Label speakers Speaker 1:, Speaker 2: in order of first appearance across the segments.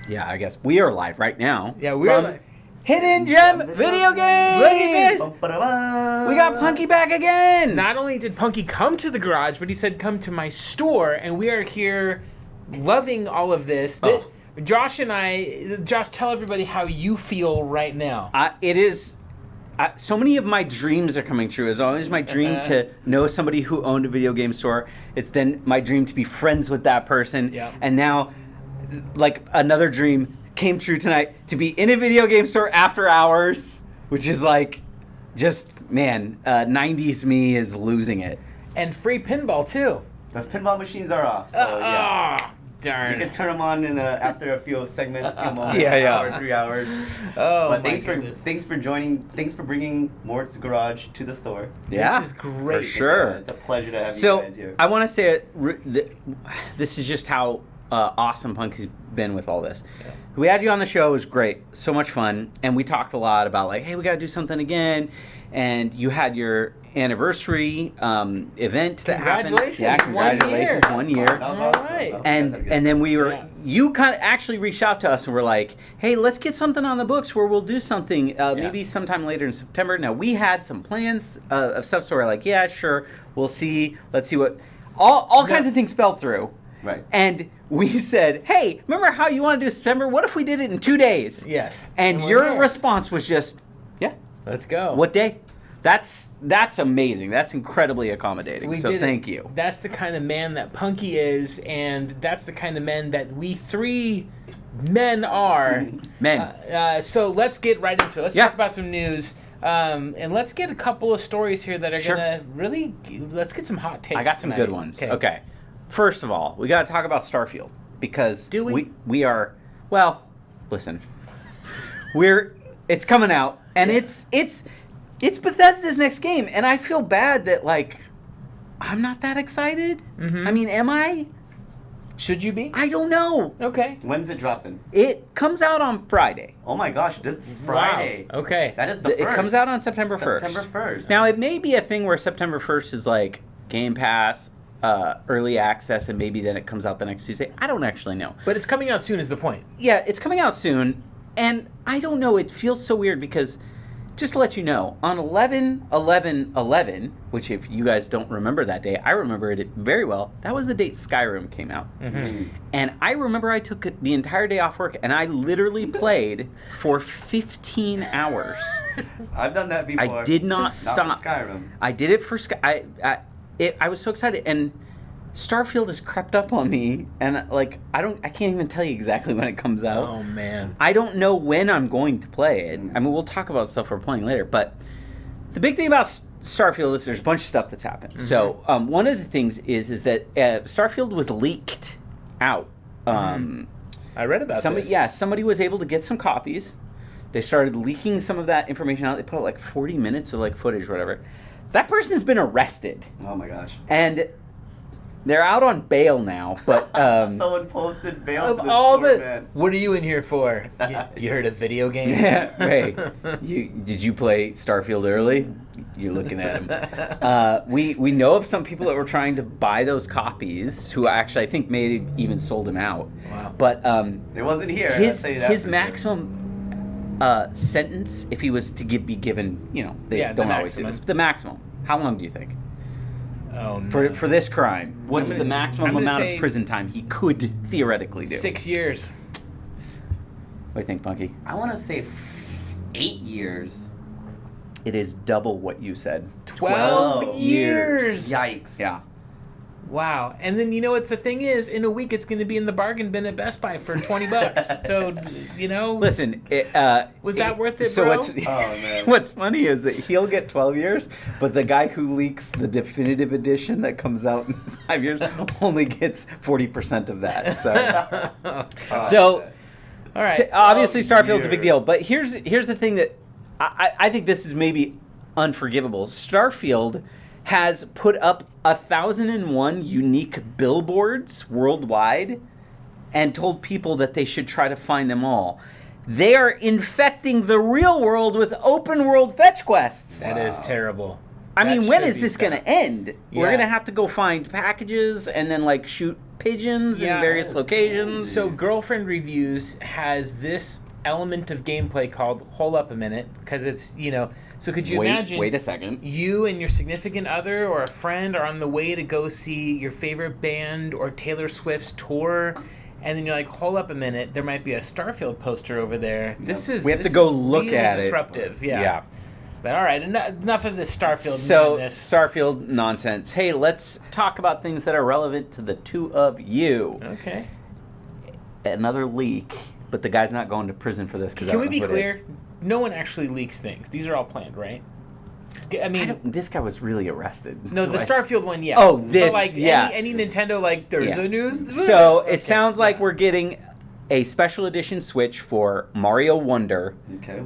Speaker 1: Yeah, I guess we are live right now.
Speaker 2: Yeah, we're live.
Speaker 1: Hidden Gem Video Games!
Speaker 2: Look at this!
Speaker 1: We got Punky back again!
Speaker 2: Not only did Punky come to the garage, but he said come to my store, and we are here loving all of this. Josh, tell everybody how you feel right now.
Speaker 1: It is... so many of my dreams are coming true. It's always my dream to know somebody who owned a video game store. It's then my dream to be friends with that person.
Speaker 2: Yeah.
Speaker 1: And now, like, another dream came true tonight, to be in a video game store after hours, which is like, just, man, 90s me is losing it.
Speaker 2: And free pinball, too.
Speaker 3: The pinball machines are off, so yeah.
Speaker 2: Oh, darn.
Speaker 3: You can turn them on after a few segments, a few moments,
Speaker 1: Yeah.
Speaker 3: an hour, 3 hours.
Speaker 2: Oh,
Speaker 3: but
Speaker 2: my
Speaker 3: thanks for joining. Thanks for bringing Mort's Garage to the store.
Speaker 1: Yeah,
Speaker 2: This is great.
Speaker 1: for sure.
Speaker 3: Yeah, it's a pleasure to have you guys here.
Speaker 1: I want to say this is just how awesome Punky's been with all this.
Speaker 2: Yeah.
Speaker 1: We had you on the show. It was great. So much fun. And we talked a lot about, like, hey, we got to do something again. And you had your anniversary event that happened.
Speaker 2: Congratulations.
Speaker 1: Yeah, congratulations. 1 year.
Speaker 3: That was awesome.
Speaker 2: right.
Speaker 1: And then we were,
Speaker 2: Yeah.
Speaker 1: you kind of actually reached out to us and were like, hey, let's get something on the books where we'll do something maybe sometime later in September. Now, we had some plans of stuff, so we're like, yeah, sure, we'll see. Let's see what, all kinds of things fell through.
Speaker 3: Right.
Speaker 1: And we said, hey, remember how you want to do September? What if we did it in 2 days?
Speaker 2: Yes.
Speaker 1: And
Speaker 2: we're
Speaker 1: your
Speaker 2: there.
Speaker 1: response was just, yeah.
Speaker 2: Let's go.
Speaker 1: What day? That's amazing. That's incredibly accommodating.
Speaker 2: We
Speaker 1: So
Speaker 2: did it.
Speaker 1: thank you.
Speaker 2: That's the kind of man that Punky is, and that's the kind of men that we three men are.
Speaker 1: Men.
Speaker 2: So let's get right into it. Let's
Speaker 1: Yeah.
Speaker 2: talk about some news. And let's get a couple of stories here that are
Speaker 1: Sure.
Speaker 2: going to really... Let's get some hot takes
Speaker 1: I got some
Speaker 2: tonight.
Speaker 1: good ones. Okay. First of all, we got to talk about Starfield because
Speaker 2: Do we?
Speaker 1: we are, well, listen. It's coming out and it's Bethesda's next game, and I feel bad that, like, I'm not that excited.
Speaker 2: Mhm.
Speaker 1: I mean, am I?
Speaker 2: Should you be?
Speaker 1: I don't know.
Speaker 2: Okay.
Speaker 3: When's it dropping?
Speaker 1: It comes out on Friday.
Speaker 3: Oh my gosh, this Friday.
Speaker 2: Wow. Okay.
Speaker 3: That is the first.
Speaker 1: It comes out on September 1st.
Speaker 3: September 1st.
Speaker 1: Now, it may be a thing where September 1st is like Game Pass, early access, and maybe then it comes out the next Tuesday. I don't actually know.
Speaker 2: But it's coming out soon is the point.
Speaker 1: Yeah, it's coming out soon, and I don't know, it feels so weird because, just to let you know, on 11/11/11, which if you guys don't remember that day, I remember it very well, that was the date Skyrim came out.
Speaker 2: Mm-hmm.
Speaker 1: And I remember I took the entire day off work, and I literally played for 15 hours.
Speaker 3: I've done that before.
Speaker 1: I did not
Speaker 3: Not
Speaker 1: stop.
Speaker 3: with Skyrim.
Speaker 1: I did it for Sky. I was so excited, and Starfield has crept up on me, and like I can't even tell you exactly when it comes out.
Speaker 2: Oh, man.
Speaker 1: I don't know when I'm going to play it. I mean, we'll talk about stuff we're playing later, but the big thing about Starfield is there's a bunch of stuff that's happened.
Speaker 2: Mm-hmm.
Speaker 1: So one of the things is that Starfield was leaked out.
Speaker 2: I read about
Speaker 1: Somebody,
Speaker 2: this.
Speaker 1: yeah, somebody was able to get some copies. They started leaking some of that information out. They put out like 40 minutes of like footage or whatever. That person's been arrested,
Speaker 3: Oh my gosh.
Speaker 1: and they're out on bail now. But
Speaker 3: Someone posted bail
Speaker 2: Of
Speaker 3: for this
Speaker 2: all
Speaker 3: poor
Speaker 2: the...
Speaker 3: man.
Speaker 2: What are you in here for? You heard of video games?
Speaker 1: yeah, hey, did you play Starfield early? You're looking at him. We know of some people that were trying to buy those copies, who actually I think may have even sold him out.
Speaker 2: Wow.
Speaker 1: But
Speaker 3: It wasn't here. I'll tell you that
Speaker 1: his
Speaker 3: for
Speaker 1: maximum sentence, if he was to be given, they
Speaker 2: Yeah, the
Speaker 1: don't always do
Speaker 2: maximum.
Speaker 1: this. The maximum. How long do you think
Speaker 2: Oh, no.
Speaker 1: for this crime? What's
Speaker 2: I'm
Speaker 1: the
Speaker 2: gonna-
Speaker 1: maximum
Speaker 2: I'm gonna
Speaker 1: amount
Speaker 2: say
Speaker 1: of prison time he could theoretically do?
Speaker 2: 6 years.
Speaker 1: What do you think, Punky?
Speaker 3: sure. I want to say 8 years.
Speaker 1: It is double what you said.
Speaker 2: 12 years.
Speaker 3: Yikes.
Speaker 1: Yeah.
Speaker 2: Wow. And then you know what the thing is? In a week, it's going to be in the bargain bin at Best Buy for $20. So,
Speaker 1: Listen,
Speaker 2: Was that worth it,
Speaker 1: so
Speaker 2: bro?
Speaker 1: What's,
Speaker 3: Oh, man.
Speaker 1: what's funny is that he'll get 12 years, but the guy who leaks the definitive edition that comes out in 5 years only gets 40% of that. So,
Speaker 3: God.
Speaker 1: so
Speaker 2: all right.
Speaker 1: obviously
Speaker 3: 12
Speaker 1: Starfield's a big deal,
Speaker 3: years.
Speaker 1: but here's the thing that I think this is maybe unforgivable. Starfield has put up 1,001 unique billboards worldwide and told people that they should try to find them all. They are infecting the real world with open world fetch quests.
Speaker 2: That is terrible.
Speaker 1: I
Speaker 2: That
Speaker 1: mean, when
Speaker 2: should
Speaker 1: is
Speaker 2: be
Speaker 1: this going to
Speaker 2: stopped.
Speaker 1: end? We're
Speaker 2: Yeah.
Speaker 1: going to have to go find packages and then like shoot pigeons in
Speaker 2: Yeah.
Speaker 1: various locations.
Speaker 2: So Girlfriend Reviews has this element of gameplay called Hold Up a Minute, because it's, so could you imagine
Speaker 1: Wait a second.
Speaker 2: you and your significant other or a friend are on the way to go see your favorite band or Taylor Swift's tour, and then you're like, hold up a minute, there might be a Starfield poster over there.
Speaker 1: We have to go look
Speaker 2: really
Speaker 1: at
Speaker 2: disruptive.
Speaker 1: it.
Speaker 2: Yeah. But all right, enough of this Starfield
Speaker 1: So,
Speaker 2: madness.
Speaker 1: Starfield nonsense. Hey, let's talk about things that are relevant to the two of you.
Speaker 2: Okay.
Speaker 1: Another leak, but the guy's not going to prison for this.
Speaker 2: Can we be clear? No one actually leaks things. These are all planned, right? I mean,
Speaker 1: this guy was really arrested.
Speaker 2: no, the Starfield one, yeah.
Speaker 1: Oh,
Speaker 2: But
Speaker 1: this,
Speaker 2: like
Speaker 1: yeah.
Speaker 2: any Nintendo, like there's
Speaker 1: Yeah.
Speaker 2: a news.
Speaker 1: So
Speaker 2: Okay,
Speaker 1: it sounds like
Speaker 2: yeah.
Speaker 1: we're getting a special edition Switch for Mario Wonder,
Speaker 3: Okay.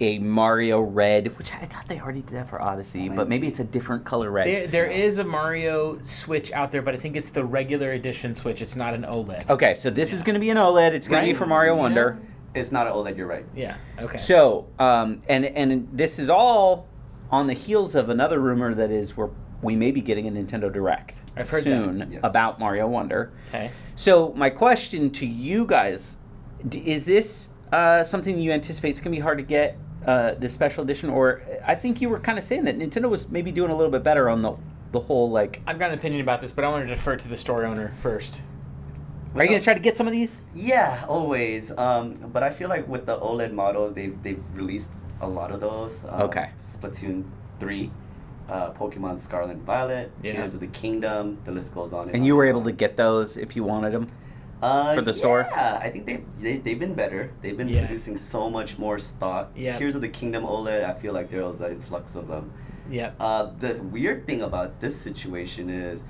Speaker 1: a Mario Red, which I thought they already did that for Odyssey, but maybe it's a different color red.
Speaker 2: There is a Mario Switch out there, but I think it's the regular edition Switch. It's not an OLED.
Speaker 1: Okay, so this is going to be an OLED. It's going to be
Speaker 2: Right?
Speaker 1: for Mario
Speaker 2: Do you
Speaker 1: Wonder.
Speaker 2: know?
Speaker 3: It's not an OLED, you're right.
Speaker 2: Yeah. Okay.
Speaker 1: So, and this is all on the heels of another rumor that is we may be getting a Nintendo Direct
Speaker 2: I've heard
Speaker 1: soon
Speaker 3: that. Yes.
Speaker 1: about Mario Wonder.
Speaker 2: Okay.
Speaker 1: So my question to you guys, is this something you anticipate it's going to be hard to get, this special edition? Or I think you were kind of saying that Nintendo was maybe doing a little bit better on the whole, like...
Speaker 2: I've got an opinion about this, but I want to defer to the store owner first.
Speaker 1: Are you going to try to get some of these?
Speaker 3: Yeah, always. But I feel like with the OLED models, they've released a lot of those.
Speaker 1: Okay.
Speaker 3: Splatoon 3, Pokemon Scarlet and Violet,
Speaker 2: Yeah.
Speaker 3: Tears of the Kingdom, the list goes on.
Speaker 1: And you were able to get those if you wanted them? for the store?
Speaker 3: Yeah, I think they've been better. They've been
Speaker 2: Yes.
Speaker 3: producing so much more stock.
Speaker 2: Yeah.
Speaker 3: Tears of the Kingdom OLED, I feel like there was an influx of them.
Speaker 2: Yeah.
Speaker 3: The weird thing about this situation is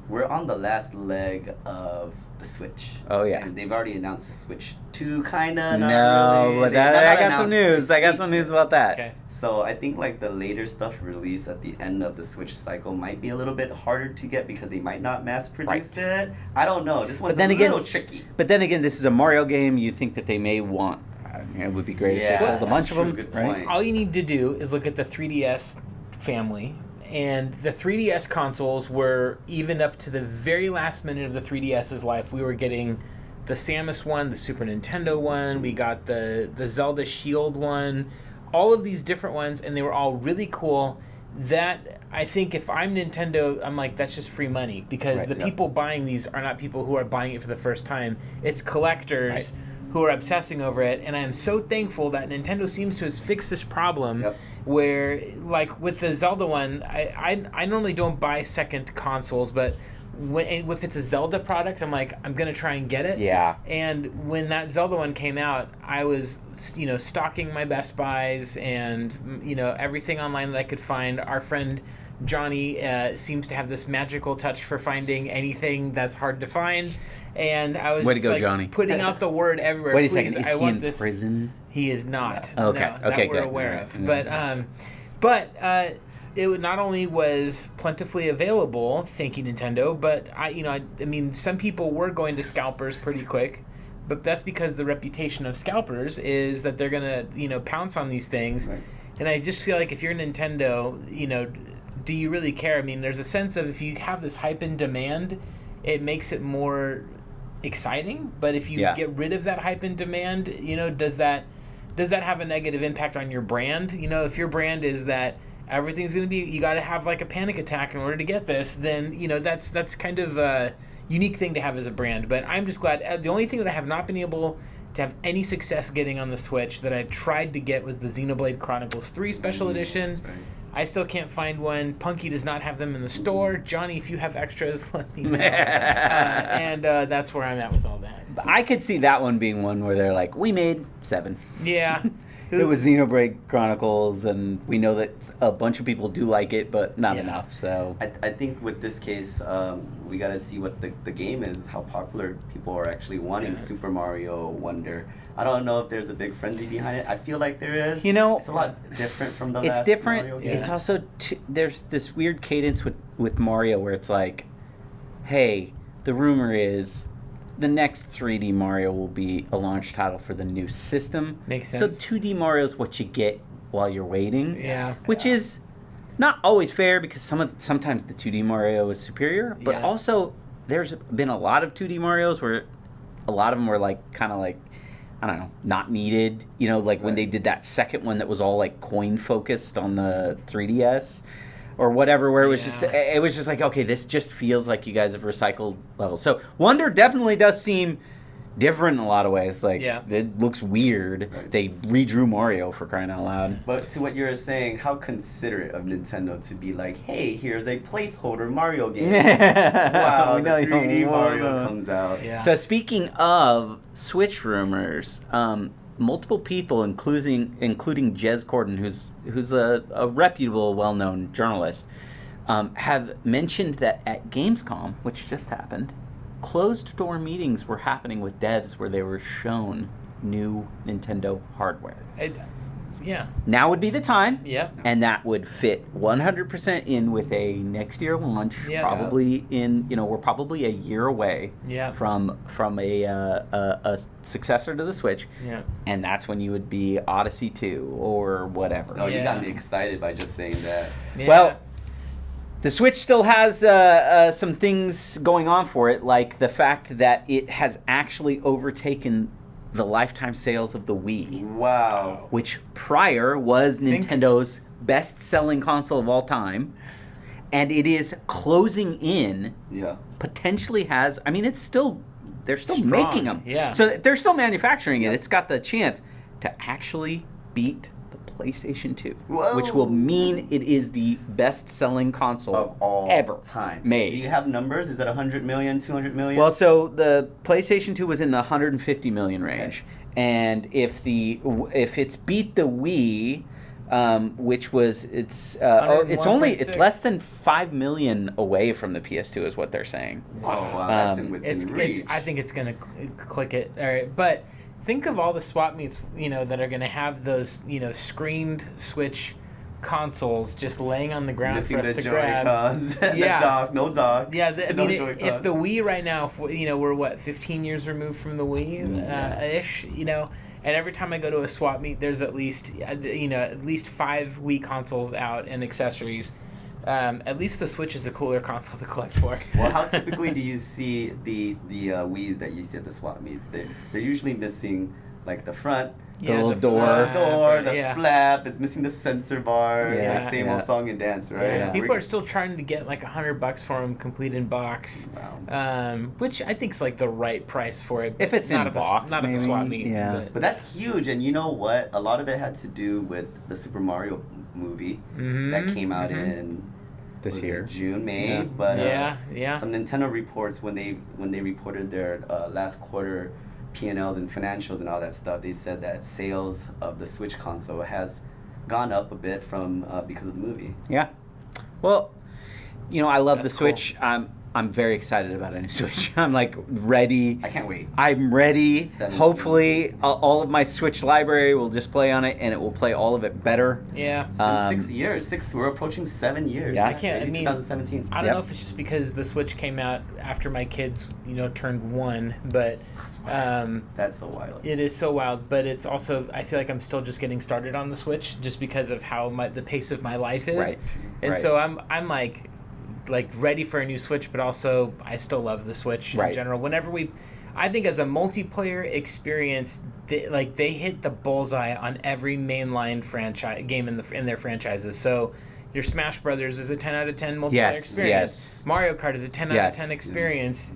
Speaker 3: we're on the last leg of the Switch.
Speaker 1: Oh, yeah.
Speaker 3: And they've already announced Switch 2, kinda.
Speaker 1: No,
Speaker 3: not really.
Speaker 1: but
Speaker 3: They've not
Speaker 1: I got some
Speaker 3: announced
Speaker 1: news. I got
Speaker 3: Switch
Speaker 1: some news
Speaker 3: yet.
Speaker 1: about that.
Speaker 2: Okay.
Speaker 3: So I think like the later stuff released at the end of the Switch cycle might be a little bit harder to get because they might not mass produce it. I don't know. This one's
Speaker 1: then
Speaker 3: a
Speaker 1: again-
Speaker 3: little tricky.
Speaker 1: But then again, this is a Mario game. You think that they may want. It would be great if they sold a bunch of them.
Speaker 3: Good
Speaker 1: right?
Speaker 3: point.
Speaker 2: All you need to do is look at the 3DS family, and the 3DS consoles were, even up to the very last minute of the 3DS's life, we were getting the Samus one, the Super Nintendo one, we got the Zelda Shield one, all of these different ones, and they were all really cool. That, I think if I'm Nintendo, I'm like, that's just free money, because
Speaker 3: Right,
Speaker 2: the
Speaker 3: yeah.
Speaker 2: people buying these are not people who are buying it for the first time. It's collectors who are obsessing over it, and I am so thankful that Nintendo seems to have fixed this problem.
Speaker 3: Yep.
Speaker 2: Where, like with the Zelda one, I normally don't buy second consoles, but if it's a Zelda product, I'm like, I'm gonna try and get it.
Speaker 1: Yeah.
Speaker 2: And when that Zelda one came out, I was, stocking my Best Buys and, everything online that I could find. Our friend Johnny seems to have this magical touch for finding anything that's hard to find. And I was
Speaker 1: Way to
Speaker 2: just
Speaker 1: go,
Speaker 2: like
Speaker 1: Johnny.
Speaker 2: putting out the word everywhere.
Speaker 1: Wait a
Speaker 2: Please,
Speaker 1: second. Is
Speaker 2: I
Speaker 1: he
Speaker 2: want
Speaker 1: in
Speaker 2: this.
Speaker 1: prison?
Speaker 2: He is not.
Speaker 1: No. Okay.
Speaker 2: No,
Speaker 1: Okay,
Speaker 2: that we're
Speaker 1: good.
Speaker 2: aware
Speaker 3: Yeah,
Speaker 2: of.
Speaker 3: yeah.
Speaker 2: But it not only was plentifully available, thank you Nintendo, but I mean, some people were going to scalpers pretty quick, but that's because the reputation of scalpers is that they're gonna pounce on these things,
Speaker 3: Right.
Speaker 2: and I just feel like if you're Nintendo, do you really care? I mean, there's a sense of if you have this hype and demand, it makes it more exciting. But if you
Speaker 1: Yeah.
Speaker 2: get rid of that hype and demand, does that have a negative impact on your brand? If your brand is that everything's going to be, you got to have like a panic attack in order to get this, then that's kind of a unique thing to have as a brand. But I'm just glad. The only thing that I have not been able to have any success getting on the Switch that I tried to get was the Xenoblade Chronicles 3 Special Edition.
Speaker 3: That's right.
Speaker 2: I still can't find one. Punky does not have them in the store. Johnny, if you have extras, let me know. And that's where I'm at with all that.
Speaker 1: I could see that one being one where they're like, we made 7.
Speaker 2: Yeah.
Speaker 1: It was Xenoblade Chronicles, and we know that a bunch of people do like it, but not
Speaker 2: Yeah.
Speaker 1: enough. So
Speaker 3: I think with this case, we got to see what the game is, how popular people are actually wanting
Speaker 2: Yeah.
Speaker 3: Super Mario Wonder. I don't know if there's a big frenzy behind it. I feel like there is.
Speaker 1: You know,
Speaker 3: it's a lot different from the
Speaker 1: it's
Speaker 3: last
Speaker 1: different.
Speaker 3: Mario games.
Speaker 1: It's also there's this weird cadence with Mario where it's like, hey, the rumor is the next 3D Mario will be a launch title for the new system.
Speaker 2: Makes sense.
Speaker 1: So 2D Mario is what you get while you're waiting.
Speaker 2: Yeah.
Speaker 1: Which is not always fair because sometimes the 2D Mario is superior, but
Speaker 2: Yeah.
Speaker 1: also there's been a lot of 2D Marios where a lot of them were like kind of like, I don't know, not needed. You know, like when they did that second one that was all like coin focused on the 3DS or whatever, where it was just like, okay, this just feels like you guys have recycled levels. So Wonder definitely does seem different in a lot of ways. Like, it looks weird.
Speaker 3: Right.
Speaker 1: They redrew Mario, for crying out loud.
Speaker 3: But to what you were saying, how considerate of Nintendo to be like, hey, here's a placeholder Mario game. Wow, the 3D Mario comes out.
Speaker 2: Yeah.
Speaker 1: So speaking of Switch rumors, multiple people, including Jez Corden, who's a reputable, well-known journalist, have mentioned that at Gamescom, which just happened, closed-door meetings were happening with devs where they were shown new Nintendo hardware.
Speaker 2: Yeah.
Speaker 1: Now would be the time.
Speaker 2: Yep.
Speaker 1: And that would fit 100% in with a next year launch.
Speaker 2: Yeah.
Speaker 1: Probably we're probably a year away from a successor to the Switch.
Speaker 2: Yeah.
Speaker 1: And that's when you would be Odyssey 2 or whatever.
Speaker 3: Oh, you got me excited by just saying that.
Speaker 2: Yeah.
Speaker 1: Well, the Switch still has some things going on for it, like the fact that it has actually overtaken the lifetime sales of the Wii.
Speaker 3: Wow.
Speaker 1: Which prior was Nintendo's best-selling console of all time. And it is closing in.
Speaker 3: Yeah.
Speaker 1: Potentially has, I mean, they're still
Speaker 2: Strong.
Speaker 1: making them.
Speaker 2: Yeah.
Speaker 1: So they're still manufacturing it. It's got the chance to actually beat PlayStation 2,
Speaker 3: Whoa.
Speaker 1: which will mean it is the best-selling console
Speaker 3: Of all
Speaker 1: ever
Speaker 3: time
Speaker 1: made.
Speaker 3: Do you have numbers? Is it 100 million, 200 million?
Speaker 1: Well, so the PlayStation 2 was in the 150 million range, and if it's beat the Wii, which was it's less than 5 million away from the PS2 is what they're saying.
Speaker 3: Wow, that's within reach.
Speaker 2: I think it's gonna click it. All right, but think of all the swap meets, that are going to have those, screened Switch consoles just laying on the ground
Speaker 3: Missing
Speaker 2: for us
Speaker 3: the
Speaker 2: to grab.
Speaker 3: Joy-Cons, the dock, no dock.
Speaker 2: Yeah,
Speaker 3: no
Speaker 2: if the Wii right now, we're 15 years removed from the Wii, ish, and every time I go to a swap meet, there's at least 5 Wii consoles out and accessories. At least the Switch is a cooler console to collect for.
Speaker 3: Well, how typically do you see the Wiis that you see at the swap meets? They're usually missing like the front,
Speaker 1: the little door,
Speaker 3: the flap. It's missing the sensor bar.
Speaker 1: Yeah,
Speaker 3: It's like same old song and dance, right?
Speaker 2: Yeah. People are still trying to get like $100 for them, complete in box.
Speaker 3: Wow.
Speaker 2: Which I think is like the right price for it.
Speaker 1: If it's
Speaker 2: not
Speaker 1: in box,
Speaker 2: not at the swap meet.
Speaker 1: Yeah.
Speaker 3: But that's huge, and you know what? A lot of it had to do with the Super Mario movie that came out in
Speaker 1: this year,
Speaker 3: June, May. But some Nintendo reports when they reported their last quarter P&Ls and financials and all that stuff, they said that sales of the Switch console has gone up a bit from because of the movie.
Speaker 1: Yeah. Well, I love
Speaker 2: That's
Speaker 1: the Switch.
Speaker 2: Cool.
Speaker 1: I'm very excited about a new Switch. I'm like ready.
Speaker 3: I can't wait.
Speaker 1: I'm ready.
Speaker 3: 17.
Speaker 1: Hopefully, all of my Switch library will just play on it, and it will play all of it better.
Speaker 2: Yeah.
Speaker 3: It's been 6 years. We're approaching 7 years.
Speaker 1: Yeah.
Speaker 3: 2017.
Speaker 2: I don't know if it's just because the Switch came out after my kids, turned 1, but
Speaker 3: That's so wild.
Speaker 2: it is so wild. But it's also, I feel like I'm still just getting started on the Switch, just because of how the pace of my life is.
Speaker 1: Right.
Speaker 2: And so I'm like ready for a new Switch, but also I still love the Switch in general. Whenever I think as a multiplayer experience, they hit the bullseye on every mainline franchise game in their franchises. So your Smash Brothers is a 10 out of 10 multiplayer experience.
Speaker 1: Yes.
Speaker 2: Mario Kart is a 10 out of 10 experience.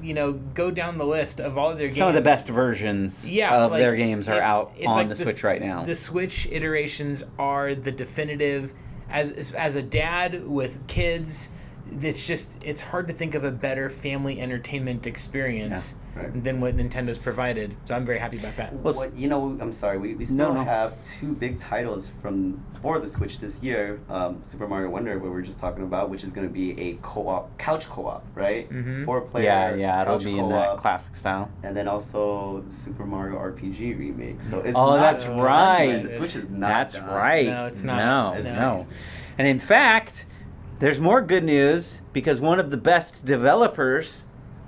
Speaker 2: Go down the list of all of their games.
Speaker 1: Some of the best versions of their games are out on the Switch right now.
Speaker 2: The Switch iterations are the definitive. As a dad with kids, it's hard to think of a better family entertainment experience than what Nintendo's provided. So I'm very happy about that.
Speaker 3: I'm sorry. We still have 2 big titles for the Switch this year. Super Mario Wonder, what we were just talking about, which is going to be a couch co-op, right? 4-player.
Speaker 1: Yeah, it'll
Speaker 3: couch
Speaker 1: be
Speaker 3: co-op,
Speaker 1: in that classic style.
Speaker 3: And then also Super Mario RPG remake. So it's
Speaker 1: that's
Speaker 3: done.
Speaker 1: right.
Speaker 3: The Switch is not
Speaker 1: That's
Speaker 3: done.
Speaker 1: right.
Speaker 2: No, it's not.
Speaker 1: No. And in fact, there's more good news because one of the best developers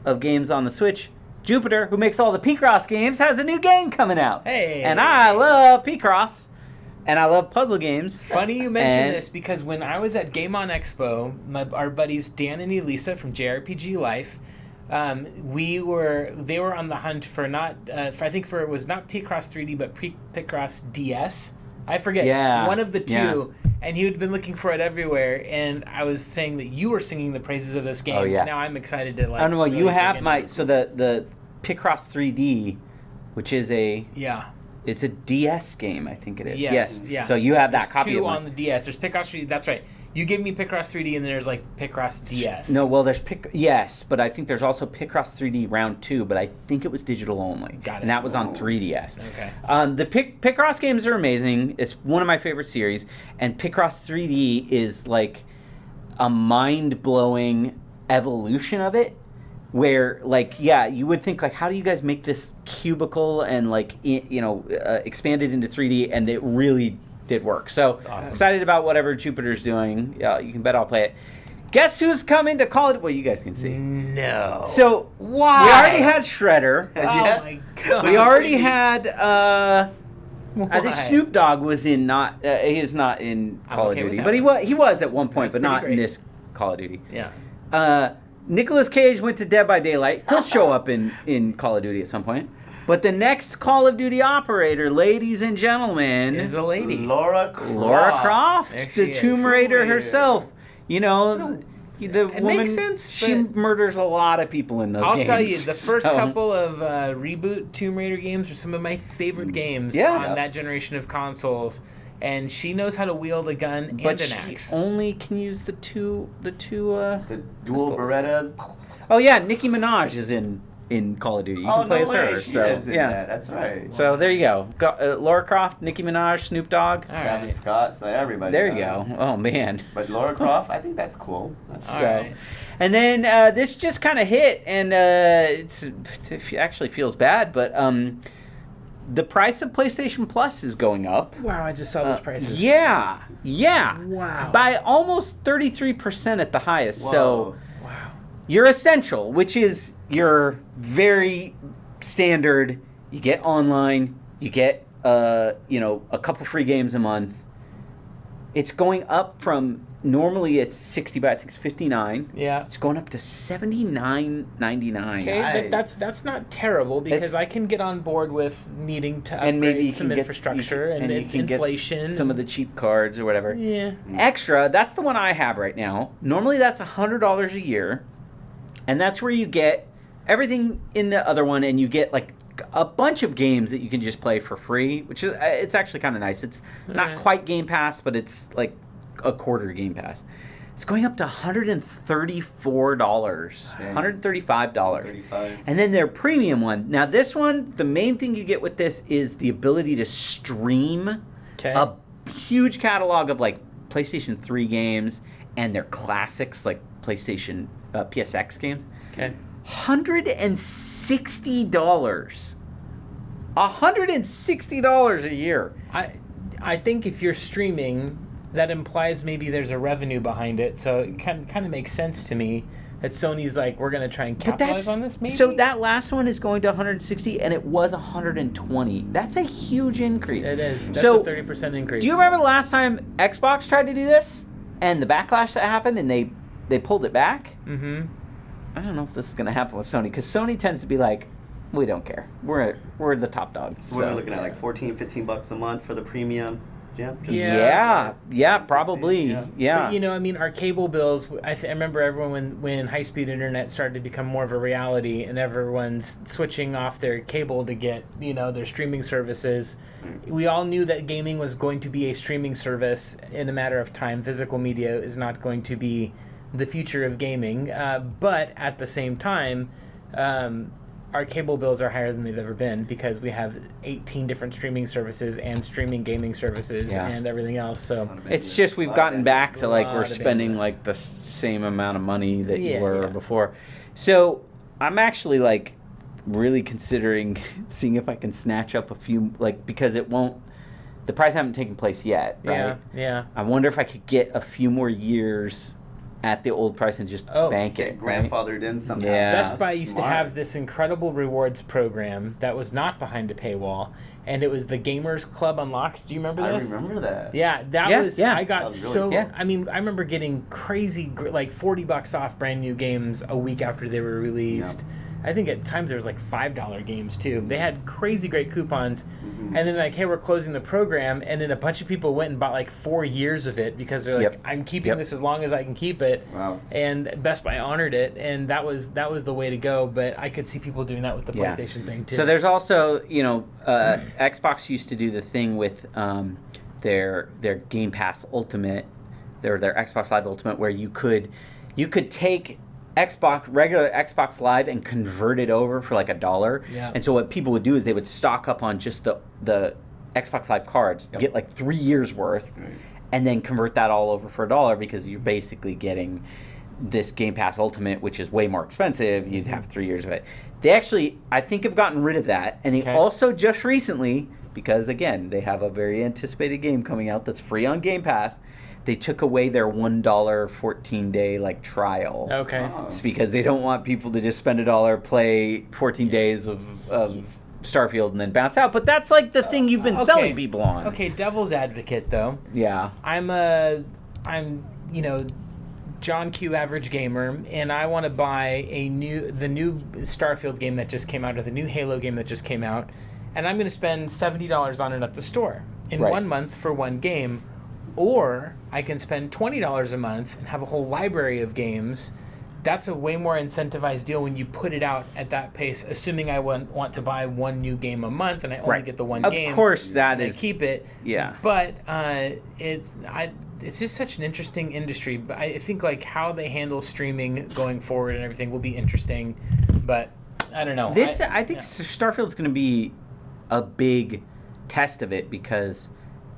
Speaker 1: of games on the Switch, Jupiter, who makes all the Picross games, has a new game coming out.
Speaker 2: Hey.
Speaker 1: And I love Picross. And I love puzzle games.
Speaker 2: Funny you mention this because when I was at Game On Expo, our buddies Dan and Elisa from JRPG Life they were on the hunt for it was not Picross 3D but Picross DS. I forget.
Speaker 1: Yeah.
Speaker 2: One of the two.
Speaker 1: Yeah.
Speaker 2: And he had been looking for it everywhere, and I was saying that you were singing the praises of this game.
Speaker 1: Oh, yeah.
Speaker 2: Now I'm excited to
Speaker 1: I don't know.
Speaker 2: really
Speaker 1: You have
Speaker 2: dig
Speaker 1: my
Speaker 2: into it.
Speaker 1: so the Picross 3D, which is it's a DS game, I think it is.
Speaker 2: Yes. Yeah.
Speaker 1: So you have
Speaker 2: There's
Speaker 1: that copy
Speaker 2: two
Speaker 1: of mine.
Speaker 2: on the DS. There's Picross 3D. That's right. You gave me Picross 3D, and then there's Picross DS.
Speaker 1: No, well, there's yes, but I think there's also Picross 3D Round 2, but I think it was digital only.
Speaker 2: Got it.
Speaker 1: And that was on 3DS.
Speaker 2: Okay.
Speaker 1: The Picross games are amazing. It's one of my favorite series, and Picross 3D is like a mind-blowing evolution of it, where you would think how do you guys make this cubicle and expand it into 3D, and it really did work. So
Speaker 2: awesome.
Speaker 1: Excited about whatever Jupiter's doing. You can bet I'll play it. Guess who's coming to call it? Well, you guys can see.
Speaker 2: No.
Speaker 1: So
Speaker 2: why?
Speaker 1: We already had Shredder.
Speaker 3: Yes.
Speaker 2: Oh my god.
Speaker 1: We already had. I think
Speaker 2: Why?
Speaker 1: Snoop Dogg was in not. He is not in Call of
Speaker 2: okay with
Speaker 1: Duty,
Speaker 2: that.
Speaker 1: but he was at one point,
Speaker 2: That's
Speaker 1: but not
Speaker 2: pretty
Speaker 1: in
Speaker 2: great.
Speaker 1: this Call of Duty.
Speaker 2: Yeah.
Speaker 1: Nicolas Cage went to Dead by Daylight. He'll show up in Call of Duty at some point. But the next Call of Duty operator, ladies and gentlemen,
Speaker 2: Is a lady.
Speaker 3: Lara Croft.
Speaker 1: Lara Croft,
Speaker 2: There she
Speaker 1: the
Speaker 2: is.
Speaker 1: Tomb Raider
Speaker 3: Tomb Raider.
Speaker 1: herself. The
Speaker 2: it
Speaker 1: woman,
Speaker 2: makes sense,
Speaker 1: she
Speaker 2: but-
Speaker 1: murders a lot of people in those
Speaker 2: I'll
Speaker 1: games.
Speaker 2: tell you, the first
Speaker 1: So-
Speaker 2: couple of reboot Tomb Raider games are some of my favorite games
Speaker 1: Yeah.
Speaker 2: on that generation of consoles. And she knows how to wield a gun
Speaker 1: But
Speaker 2: and an
Speaker 1: she
Speaker 2: axe.
Speaker 1: only can use the two.
Speaker 3: The dual Berettas.
Speaker 1: Oh yeah, Nicki Minaj is in Call of Duty. You can play
Speaker 3: no
Speaker 1: as
Speaker 3: way.
Speaker 1: her.
Speaker 3: She
Speaker 1: So
Speaker 3: is in
Speaker 1: yeah.
Speaker 3: that. That's right.
Speaker 1: So there you go. Lara Croft, Nicki Minaj, Snoop Dogg.
Speaker 2: All
Speaker 3: Travis
Speaker 2: right.
Speaker 3: Scott, so everybody.
Speaker 1: There you go. Oh man.
Speaker 3: But Lara Croft, I think that's cool. That's
Speaker 2: All
Speaker 1: So,
Speaker 2: right.
Speaker 1: and then this just kind of hit, and it actually feels bad, but the price of PlayStation Plus is going up.
Speaker 2: Wow, I just saw those prices.
Speaker 1: Yeah.
Speaker 2: Wow.
Speaker 1: By almost 33% at the highest.
Speaker 3: Whoa.
Speaker 1: So
Speaker 2: Wow.
Speaker 1: your Essential, which is your very standard, you get online, you get a couple free games a month. It's going up from normally it's $60, I think it's $59.
Speaker 2: Yeah.
Speaker 1: It's going up to $79.99.
Speaker 2: Okay,
Speaker 3: Nice.
Speaker 2: that's not terrible because
Speaker 1: It's-
Speaker 2: I can get on board with needing to
Speaker 1: And maybe
Speaker 2: upgrade
Speaker 1: you
Speaker 2: some
Speaker 1: can
Speaker 2: infrastructure and
Speaker 1: you can
Speaker 2: inflation.
Speaker 1: get some of the cheap cards or whatever.
Speaker 2: Yeah.
Speaker 1: Extra, that's the one I have right now. Normally that's $100 a year, and that's where you get everything in the other one, and you get a bunch of games that you can just play for free, which is it's actually kind of nice. It's not
Speaker 2: Alright.
Speaker 1: quite Game Pass, but it's like a quarter Game Pass. It's going up to $134,
Speaker 3: Dang.
Speaker 1: $135.
Speaker 3: 35.
Speaker 1: And then their premium one. Now this one, the main thing you get with this is the ability to stream
Speaker 2: Okay.
Speaker 1: a huge catalog of PlayStation 3 games and their classics like PlayStation PSX games.
Speaker 2: Okay.
Speaker 1: $160. $160 a year.
Speaker 2: I think if you're streaming, that implies maybe there's a revenue behind it. So it kind of makes sense to me that Sony's like, we're going to try and capitalize on this maybe?
Speaker 1: So that last one is going to 160 and it was 120. That's a huge increase.
Speaker 2: It is. That's
Speaker 1: so,
Speaker 2: a 30% increase.
Speaker 1: Do you remember the last time Xbox tried to do this and the backlash that happened and they pulled it back?
Speaker 2: Mm-hmm.
Speaker 1: I don't know if this is going to happen with Sony because Sony tends to be like, we don't care. We're the top dog.
Speaker 3: So what are we looking at? Like $14-15 a month for the premium? Yeah.
Speaker 1: Yeah, probably. Yeah.
Speaker 2: But, our cable bills, I remember everyone when high-speed internet started to become more of a reality and everyone's switching off their cable to get, their streaming services. We all knew that gaming was going to be a streaming service in a matter of time. Physical media is not going to be the future of gaming. But at the same time, our cable bills are higher than they've ever been because we have 18 different streaming services and streaming gaming services and everything else. So
Speaker 1: it's just we've gotten back to we're
Speaker 2: Lot of
Speaker 1: spending
Speaker 2: bandwidth.
Speaker 1: the same amount of money that you
Speaker 2: Yeah,
Speaker 1: were
Speaker 2: yeah.
Speaker 1: before. So I'm actually really considering seeing if I can snatch up a few because it won't. The price haven't taken place yet, right?
Speaker 2: yeah.
Speaker 1: I wonder if I could get a few more years at the old price and just bank it.
Speaker 3: Grandfathered in somehow.
Speaker 1: Yeah.
Speaker 2: Best Buy used to have this incredible rewards program that was not behind a paywall, and it was the Gamers Club Unlocked. Do you remember this?
Speaker 3: I remember that.
Speaker 2: Yeah, that was. I got
Speaker 3: was really
Speaker 2: so.
Speaker 3: cool.
Speaker 2: I mean, I remember getting crazy, like $40 off brand new games a week after they were released.
Speaker 3: Yep.
Speaker 2: I think at times there was like $5 games too. They had crazy great coupons, and then like, hey, we're closing the program, and then a bunch of people went and bought like 4 years of it because they're like, I'm keeping this as long as I can keep it.
Speaker 3: Wow.
Speaker 2: And Best Buy honored it, and that was the way to go. But I could see people doing that with the PlayStation thing too.
Speaker 1: So there's also, Xbox used to do the thing with their Game Pass Ultimate, their Xbox Live Ultimate, where you could take regular Xbox Live and convert it over for like $1.
Speaker 2: Yeah.
Speaker 1: And so what people would do is they would stock up on just the Xbox Live cards, get like 3 years worth, and then convert that all over for $1 because you're basically getting this Game Pass Ultimate, which is way more expensive. You'd have 3 years of it. They actually, I think, have gotten rid of that, and they also just recently, because again, they have a very anticipated game coming out that's free on Game Pass. They took away their $1 14-day trial.
Speaker 2: Okay.
Speaker 1: It's because they don't want people to just spend $1, play 14 days of Starfield, and then bounce out. But that's like the thing you've been selling people on.
Speaker 2: Okay, devil's advocate though.
Speaker 1: Yeah.
Speaker 2: I'm John Q average gamer, and I want to buy the new Starfield game that just came out, or the new Halo game that just came out, and I'm going to spend $70 on it at the store in 1 month for one game. Or I can spend $20 a month and have a whole library of games. That's a way more incentivized deal when you put it out at that pace, assuming I want to buy one new game a month and I only get the one game.
Speaker 1: Of course, that is...
Speaker 2: I keep it.
Speaker 1: Yeah.
Speaker 2: But it's just such an interesting industry. But I think like how they handle streaming going forward and everything will be interesting. But I don't know.
Speaker 1: I think Starfield's going to be a big test of it because...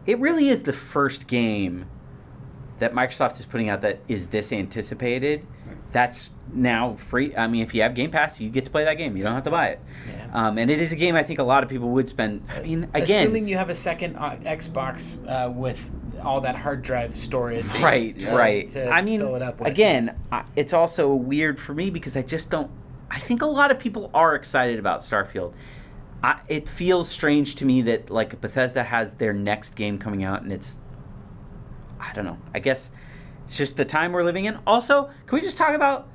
Speaker 1: it really is the first game that Microsoft is putting out that is this anticipated. That's now free. I mean, if you have Game Pass, you get to play that game. You don't have to buy it. Yeah. And it is a game I think a lot of people would spend. I mean, again,
Speaker 2: assuming you have a second Xbox with all that hard drive storage,
Speaker 1: right.
Speaker 2: I mean, fill it up with.
Speaker 1: Again, it's also weird for me because I just don't. I think a lot of people are excited about Starfield. It feels strange to me that like Bethesda has their next game coming out, and it's, I don't know. I guess it's just the time we're living in. Also, can we just talk about?